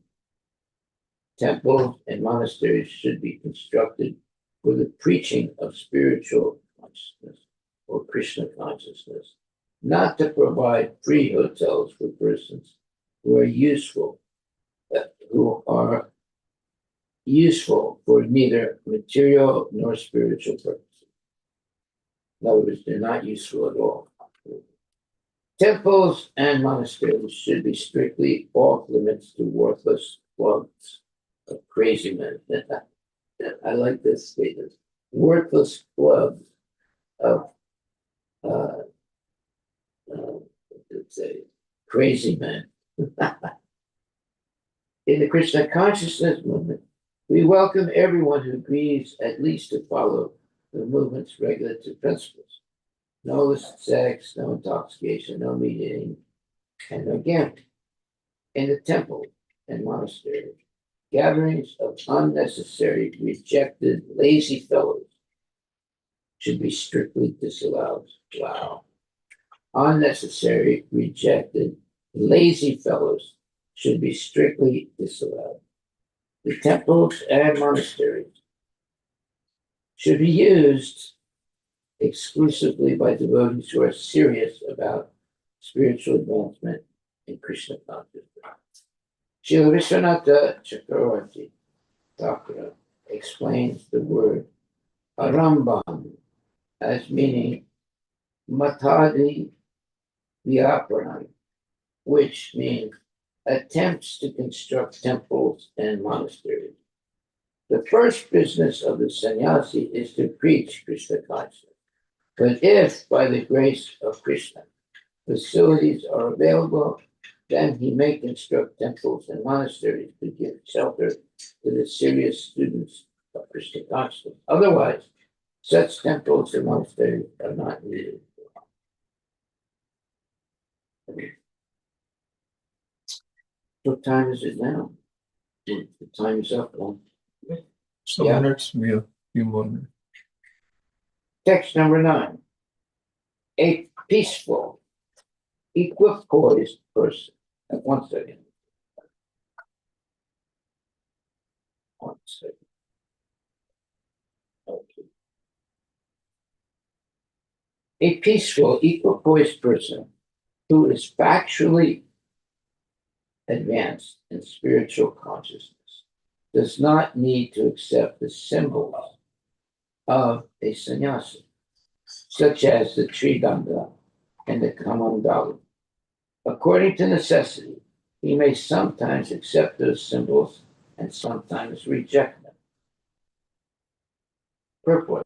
Speaker 1: Temples and monasteries should be constructed for the preaching of spiritual consciousness or Krishna consciousness, not to provide free hotels for persons who are useful for neither material nor spiritual purposes. In other words, they're not useful at all. Temples and monasteries should be strictly off limits to worthless clubs of crazy men. I like this statement. Worthless clubs of let's say crazy men. In the Krishna consciousness movement, we welcome everyone who agrees at least to follow the movement's regulative principles. No illicit sex, no intoxication, no meat eating, and no gambling. In the temple and monastery, gatherings of unnecessary, rejected, lazy fellows should be strictly disallowed. Wow. Unnecessary, rejected, lazy fellows should be strictly disallowed. The temples and monasteries should be used exclusively by devotees who are serious about spiritual advancement in Krishna consciousness. Srila Vishwanatha Chakravarti Thakura explains the word Arambam as meaning Matadi Vyaparan, which means attempts to construct temples and monasteries. The first business of the sannyasi is to preach Krishna consciousness. But if, by the grace of Krishna, facilities are available, then he may construct temples and monasteries to give shelter to the serious students of Krishna consciousness. Otherwise, such temples and monasteries are not needed. What time is it now? The time is up.
Speaker 3: Some
Speaker 1: Yeah.
Speaker 3: minutes, we have a few more minutes.
Speaker 1: Text number 9. A peaceful, equipoised person. One second. One second. Okay. A peaceful, equipoised person who is factually advanced in spiritual consciousness does not need to accept the symbols of a sannyasi, such as the tridanda and the kamandalu. According to necessity, he may sometimes accept those symbols and sometimes reject them. Purport.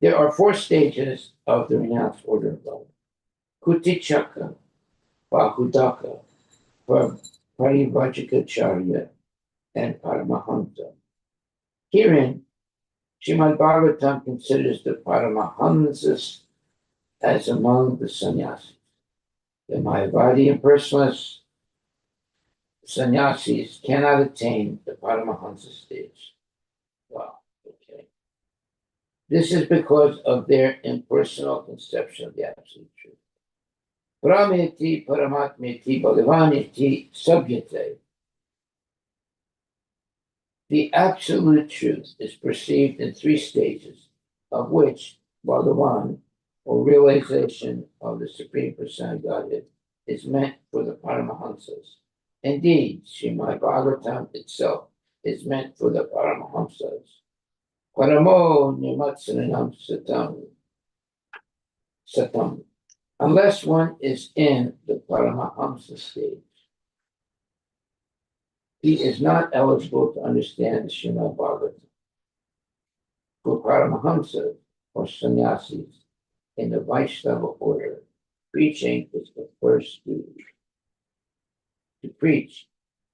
Speaker 1: There are 4 stages of the renounced order of Baba: Kutichaka, Bahudaka, Parivajikacharya, and Paramahamsa. Herein, Srimad Bhagavatam considers the Paramahamsas as among the sannyasis. The Mayavadi impersonalists, sannyasis, cannot attain the Paramahamsa stage. Wow, okay. This is because of their impersonal conception of the absolute truth. Brahmeti, Paramatmeti, Bhagavaniti, Sabhyate. The absolute truth is perceived in 3 stages, of which Bhagavan, or realization of the Supreme Personality Godhead, is meant for the Paramahamsas. Indeed, Srimad Bhagavatam itself is meant for the Paramahamsas. Paramo nimatsanam satam. Unless one is in the Paramahamsa stage, he is not eligible to understand the Srimad Bhagavatam. For Paramahamsa, or sannyasis, in the Vaishnava order, preaching is the first duty. To preach,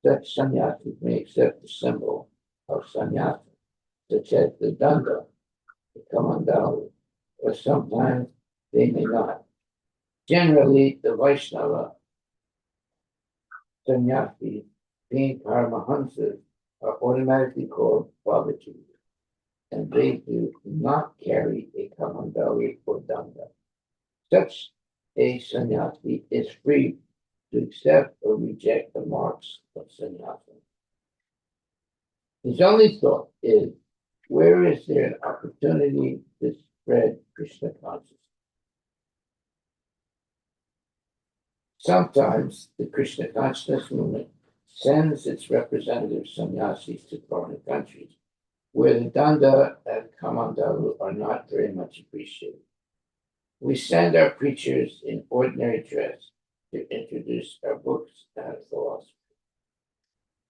Speaker 1: such sannyasis may accept the symbol of sannyasa, such as the danda, the kamandalu, or sometimes they may not. Generally, the Vaishnava sannyasis, being Paramahamsas, are automatically called Babaji, and they do not carry a kamandalu or danda. Such a sannyasi is free to accept or reject the marks of sannyasa. His only thought is, where is there an opportunity to spread Krishna consciousness? Sometimes the Krishna consciousness movement sends its representative sannyasis to foreign countries, where the danda and kamandalu are not very much appreciated. We send our preachers in ordinary dress to introduce our books and philosophy.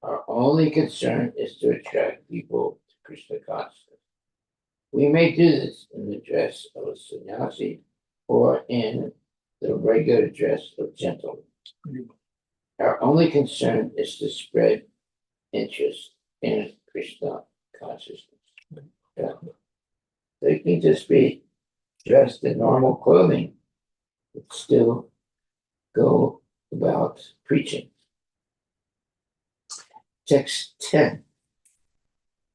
Speaker 1: Our only concern is to attract people to Krishna consciousness. We may do this in the dress of a sannyasi or in the regular dress of gentlemen. Our only concern is to spread interest in Krishna consciousness. Yeah. They can just be dressed in normal clothing, but still go about preaching. Text 10.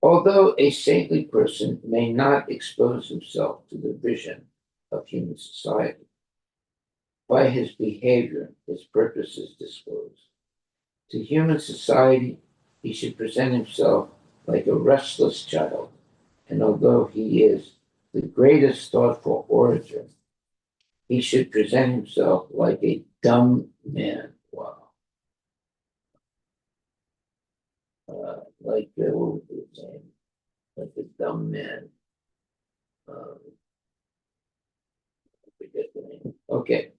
Speaker 1: Although a saintly person may not expose himself to the vision of human society, by his behavior, his purpose is disclosed. To human society, he should present himself like a restless child, and although he is the greatest thoughtful orator, he should present himself like a dumb man. Wow. What was he saying? Like a dumb man. I forget the name. Okay.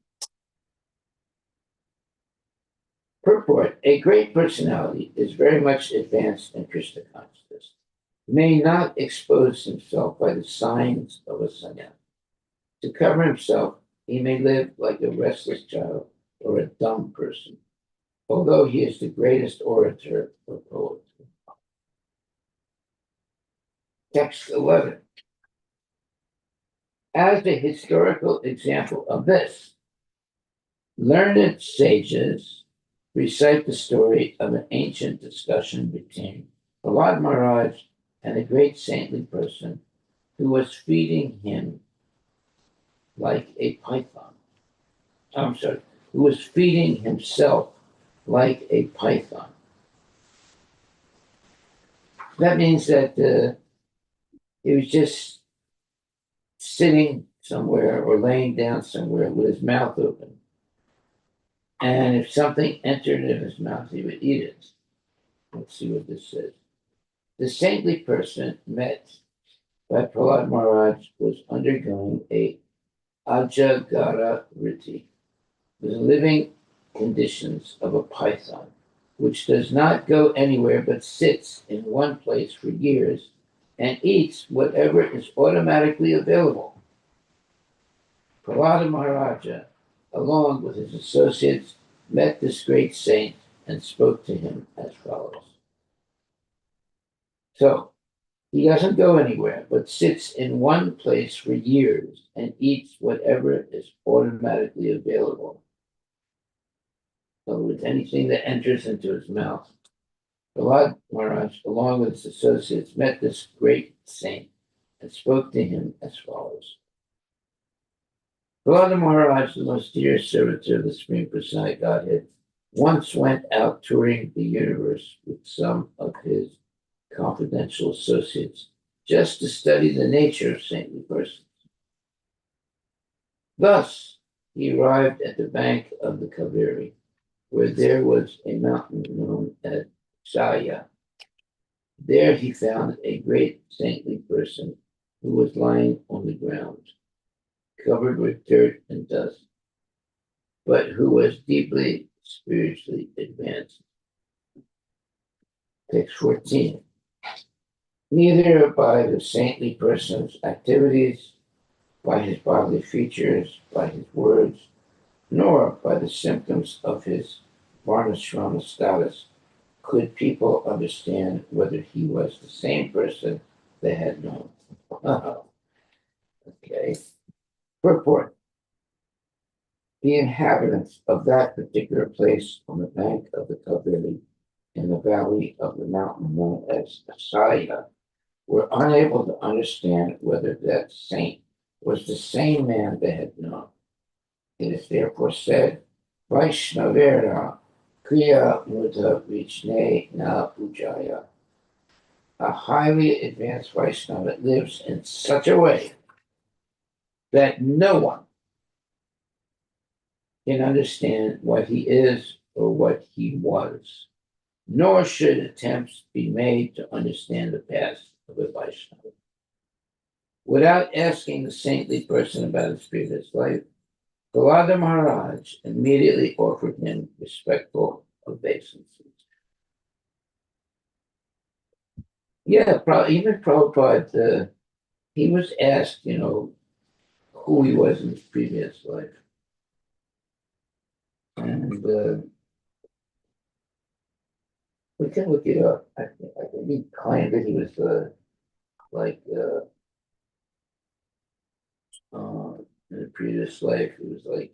Speaker 1: Purport: a great personality is very much advanced in Krishna consciousness, may not expose himself by the signs of a sannyasi. To cover himself, he may live like a restless child or a dumb person, although he is the greatest orator or poet. Text 11. As a historical example of this, learned sages recite the story of an ancient discussion between Prahlad Maharaj and a great saintly person who was feeding him like a python. Who was feeding himself like a python. That means that he was just sitting somewhere or laying down somewhere with his mouth open. And if something entered in his mouth, he would eat it. Let's see what this says. The saintly person met by Prahlad Maharaj was undergoing a Ajagara Riti, the living conditions of a python, which does not go anywhere but sits in one place for years and eats whatever is automatically available. Prahlada Maharaja, along with his associates, met this great saint and spoke to him as follows. So, he doesn't go anywhere, but sits in one place for years and eats whatever is automatically available. In other words, anything that enters into his mouth. Prahlad Maharaj, along with his associates, met this great saint and spoke to him as follows. Prahlad Maharaj, the most dear servitor of the Supreme Personality Godhead, once went out touring the universe with some of his confidential associates just to study the nature of saintly persons. Thus, he arrived at the bank of the Kaveri, where there was a mountain known as Saya. There he found a great saintly person who was lying on the ground, covered with dirt and dust, but who was deeply spiritually advanced. Text 14. Neither by the saintly person's activities, by his bodily features, by his words, nor by the symptoms of his varnashrama status could people understand whether he was the same person they had known. Okay. Purport. The inhabitants of that particular place on the bank of the Kaveri in the valley of the mountain known as Asaya were unable to understand whether that saint was the same man they had known. It is therefore said, Vaishnavera Kriya Muta Vichne Na Pujaya. A highly advanced Vaishnava lives in such a way that no one can understand what he is or what he was, nor should attempts be made to understand the past of a Vaishnava. Without asking the saintly person about his previous life, Prahlada Maharaj immediately offered him respectful obeisances. Yeah, even Prabhupada, he was asked, who he was in his previous life. And we can look it up. I think he claimed that he was in a previous life, he was like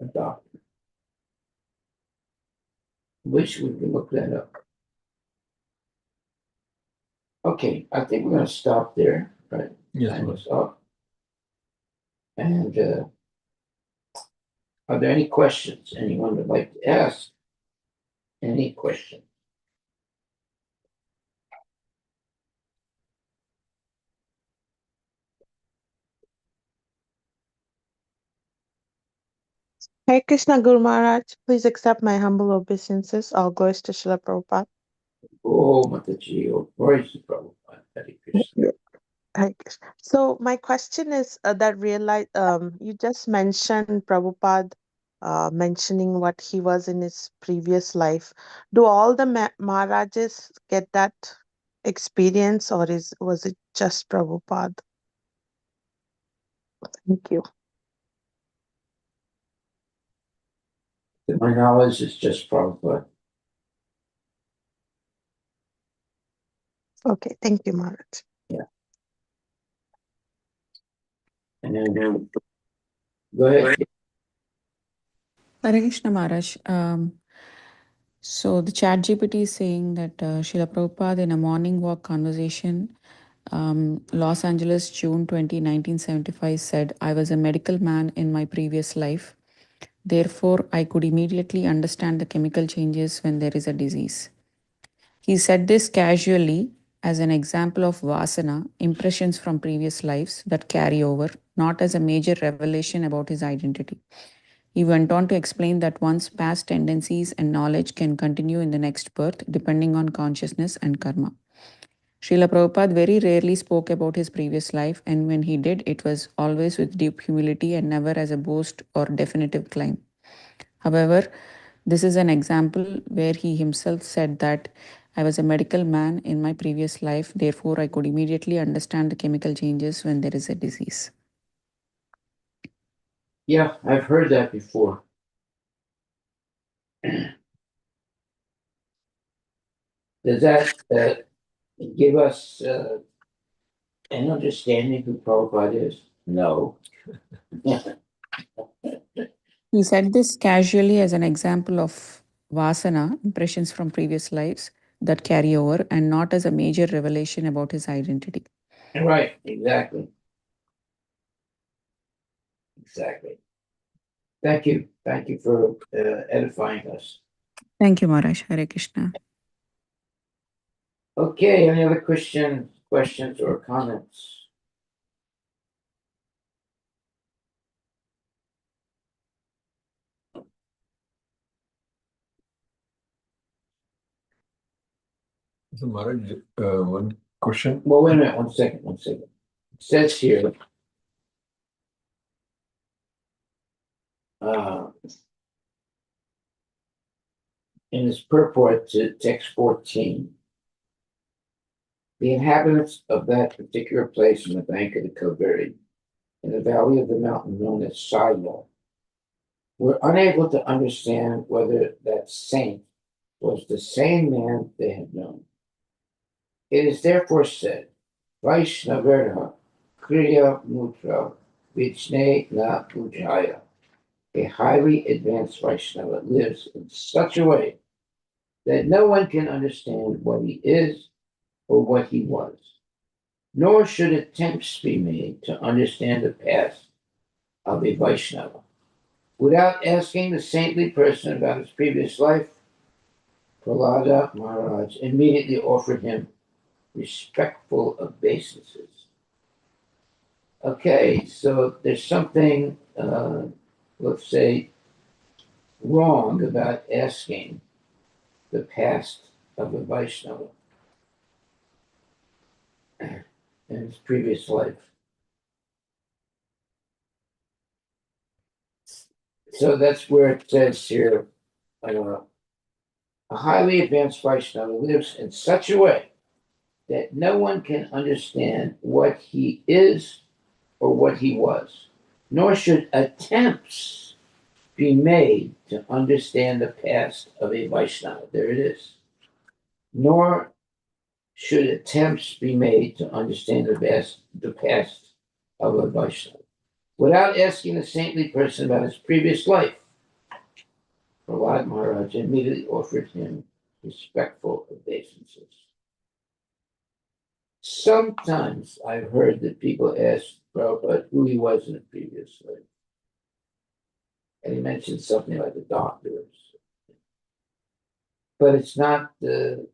Speaker 1: a doctor. Wish we could look that up. Okay, I think we're going to stop there, right?
Speaker 3: Yes,
Speaker 1: Time
Speaker 3: Maharaj.
Speaker 1: is up. And are there any questions anyone would like to ask? Any questions?
Speaker 4: Hare Krishna Guru Maharaj, please accept my humble obeisances. All glories to Srila Prabhupada.
Speaker 1: Oh, Mataji, oh, glory to Prabhupada, Hare Krishna.
Speaker 4: Hare Krishna. So my question is you just mentioned Prabhupada mentioning what he was in his previous life. Do all the Maharajas get that experience, or was it just Prabhupada? Thank you.
Speaker 1: To my knowledge, it's just Prabhupada.
Speaker 4: Okay, thank you, Maharaj.
Speaker 1: And then go ahead.
Speaker 5: Hare Krishna Maharaj. So the chat GPT is saying that Srila Prabhupada in a morning walk conversation, Los Angeles, June 20, 1975, said, I was a medical man in my previous life. Therefore, I could immediately understand the chemical changes when there is a disease. He said this casually as an example of vasana, impressions from previous lives that carry over, not as a major revelation about his identity. He went on to explain that one's past tendencies and knowledge can continue in the next birth depending on consciousness and karma. Srila Prabhupada very rarely spoke about his previous life, and when he did, it was always with deep humility and never as a boast or definitive claim. However, this is an example where he himself said that I was a medical man in my previous life, therefore, I could immediately understand the chemical changes when there is a disease.
Speaker 1: Yeah, I've heard that before. Does that give us an understanding who Prabhupada is? No.
Speaker 5: He said this casually as an example of vasana, impressions from previous lives that carry over, and not as a major revelation about his identity.
Speaker 1: Right, exactly. Exactly. Thank you. Thank you for edifying us.
Speaker 5: Thank you, Maharaj. Hare Krishna.
Speaker 1: Okay, any other questions or comments?
Speaker 3: So Maharaj, one question.
Speaker 1: Well, wait a minute, one second. It says here, in this purport to text 14, the inhabitants of that particular place on the bank of the Kaveri, in the valley of the mountain known as Shiloh, were unable to understand whether that saint was the same man they had known. It is therefore said, Vaishnaverha Kriya Mutra Vichne Na Pujaya. A highly advanced Vaishnava lives in such a way that no one can understand what he is or what he was, nor should attempts be made to understand the past of a Vaishnava. Without asking the saintly person about his previous life, Prahlada Maharaj immediately offered him respectful obeisances. Okay, so there's something, let's say, wrong about asking the past of a Vaishnava in his previous life. So that's where it says here, a highly advanced Vaishnava lives in such a way that no one can understand what he is or what he was, nor should attempts be made to understand the past of a Vaishnava. There it is. Nor should attempts be made to understand the past of a Vaishnava. Without asking the saintly person about his previous life, Prahlad Maharaj immediately offered him respectful obeisances. Sometimes I've heard that people ask Prabhupada who he was in a previous life. And he mentioned something like a doctor. But it's not, you're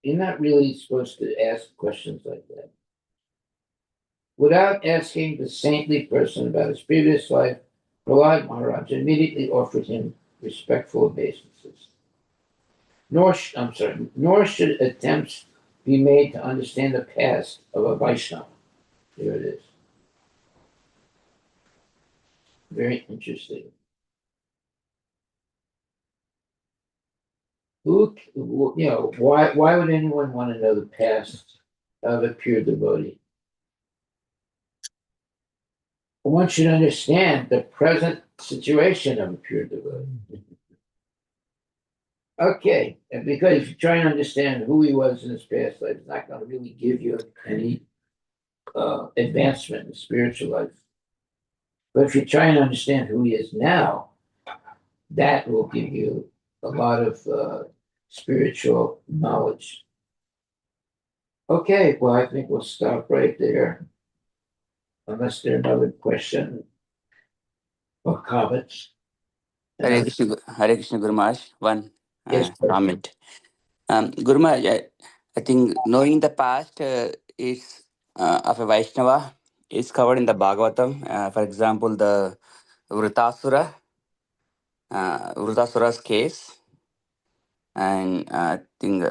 Speaker 1: not really supposed to ask questions like that. Without asking the saintly person about his previous life, Prahlad Maharaj immediately offered him respectful obeisances. Nor should attempts be made to understand the past of a Vaishnava. There it is. Very interesting. Why would anyone want to know the past of a pure devotee? One should understand the present situation of a pure devotee. Okay, and because if you try and understand who he was in his past life, it's not going to really give you any advancement in spiritual life. But if you try and understand who he is now, that will give you a lot of spiritual knowledge. Okay, well, I think we'll stop right there. Unless there's another question or comments.
Speaker 6: Hare Krishna Guru Maharaj. One
Speaker 1: Yes, sir.
Speaker 6: comment. Guru Maharaj, I think knowing the past is of a Vaishnava is covered in the Bhagavatam. For example, the Vritasura, Vritasura's case, and I think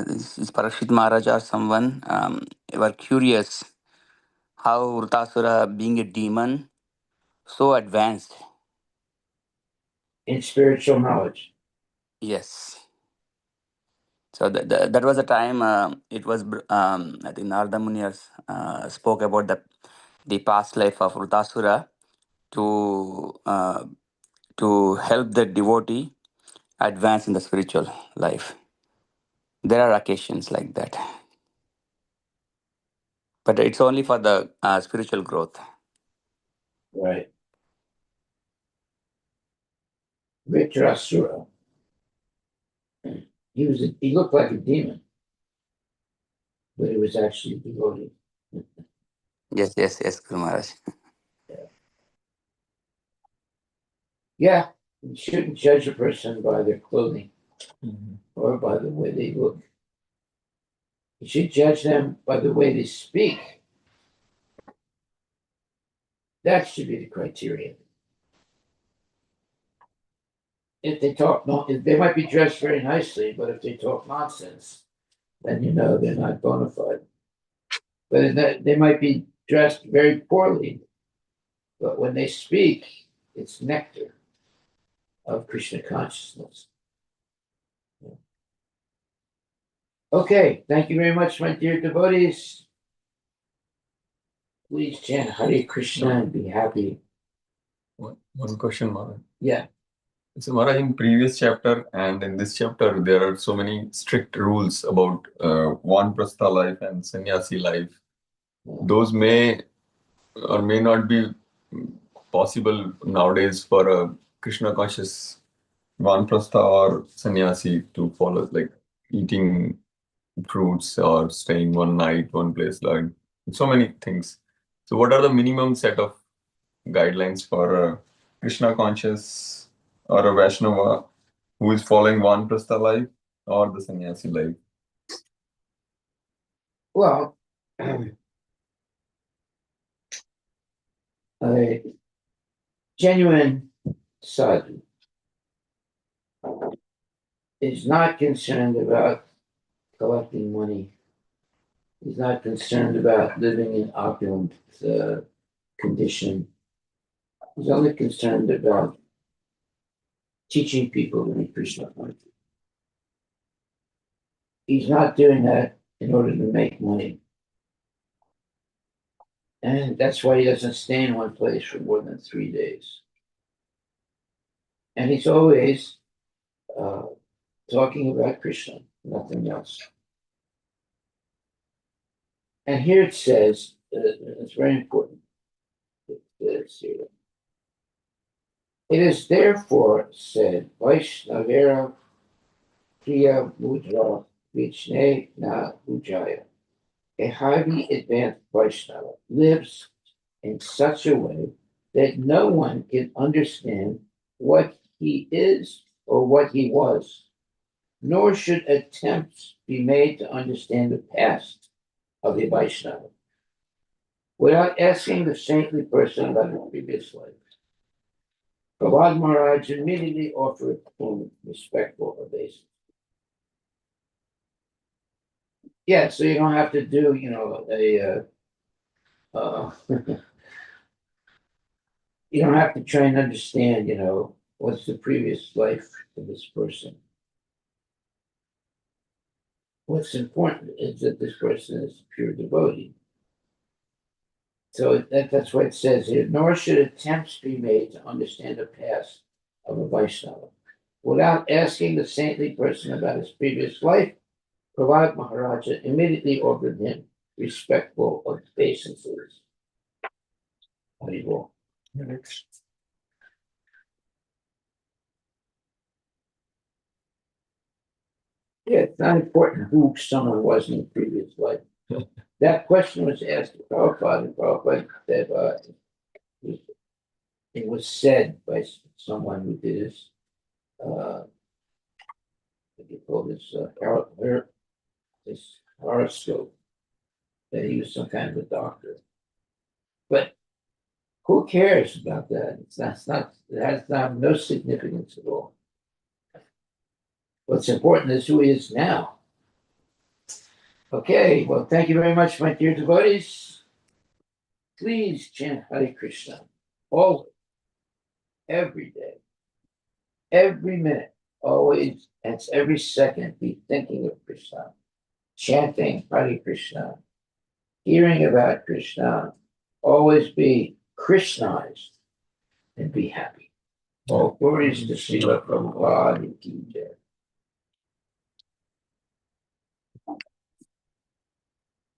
Speaker 6: this is Parashit Maharaj or someone were curious how Vritasura, being a demon, so advanced.
Speaker 1: In spiritual knowledge.
Speaker 6: Yes. So that was a time it was I think Narada Muni spoke about the past life of Vritasura to help the devotee advance in the spiritual life. There are occasions like that, but it's only for the spiritual growth.
Speaker 1: Right. Vitrasura. He looked like a demon, but he was actually a devotee.
Speaker 6: Yes, Guru Maharaj.
Speaker 1: Yeah, you shouldn't judge a person by their clothing
Speaker 3: Mhm.
Speaker 1: or by the way they look. You should judge them by the way they speak. That should be the criteria. If they talk, they might be dressed very nicely, but if they talk nonsense, then you know they're not bona fide. But they might be dressed very poorly, but when they speak, it's nectar of Krishna consciousness. Okay, thank you very much, my dear devotees. Please chant Hare Krishna and be happy.
Speaker 3: One question, Maharaj.
Speaker 1: Yeah.
Speaker 3: So, Maharaj, in previous chapter and in this chapter, there are so many strict rules about Vanprastha life and sannyasi life. Those may or may not be possible nowadays for a Krishna conscious Vanprastha or sannyasi to follow, like eating fruits or staying one night, one place, like so many things. So, what are the minimum set of guidelines for a Krishna conscious or a Vaishnava who is following Vanprastha life or the sannyasi life?
Speaker 1: Well, a genuine sadhu is not concerned about collecting money. He's not concerned about living in opulent condition. He's only concerned about teaching people in Krishna consciousness. He's not doing that in order to make money. And that's why he doesn't stay in one place for more than 3 days. And he's always talking about Krishna, nothing else. And here it says, it's very important. It is therefore said, Vaishnavera Priya Mudra Vichne Na Ujaya. A highly advanced Vaishnava lives in such a way that no one can understand what he is or what he was, nor should attempts be made to understand the past of a Vaishnava without asking the saintly person about his previous life. Prahlad Maharaj immediately offered him respectful obeisance. Yeah, so you don't have to do, you don't have to try and understand, what's the previous life of this person. What's important is that this person is a pure devotee. So that's what it says here. Nor should attempts be made to understand the past of a Vaishnava without asking the saintly person about his previous life. Prahlad Maharaja immediately offered him respectful obeisances. Haribol. Yeah, it's not important who someone was in the previous life. That question was asked to Prabhupada, and Prabhupada said, it was said by someone who did his, what do you call this, this horoscope, that he was some kind of a doctor. But Who cares about that? It has no significance at all. What's important is who he is now. Okay, well, thank you very much, my dear devotees. Please chant Hare Krishna always, every day, every minute, always, and every second, be thinking of Krishna, chanting Hare Krishna, hearing about Krishna, always be Krishnized and be happy. All glories to Srila Prabhupada and Ki Jai.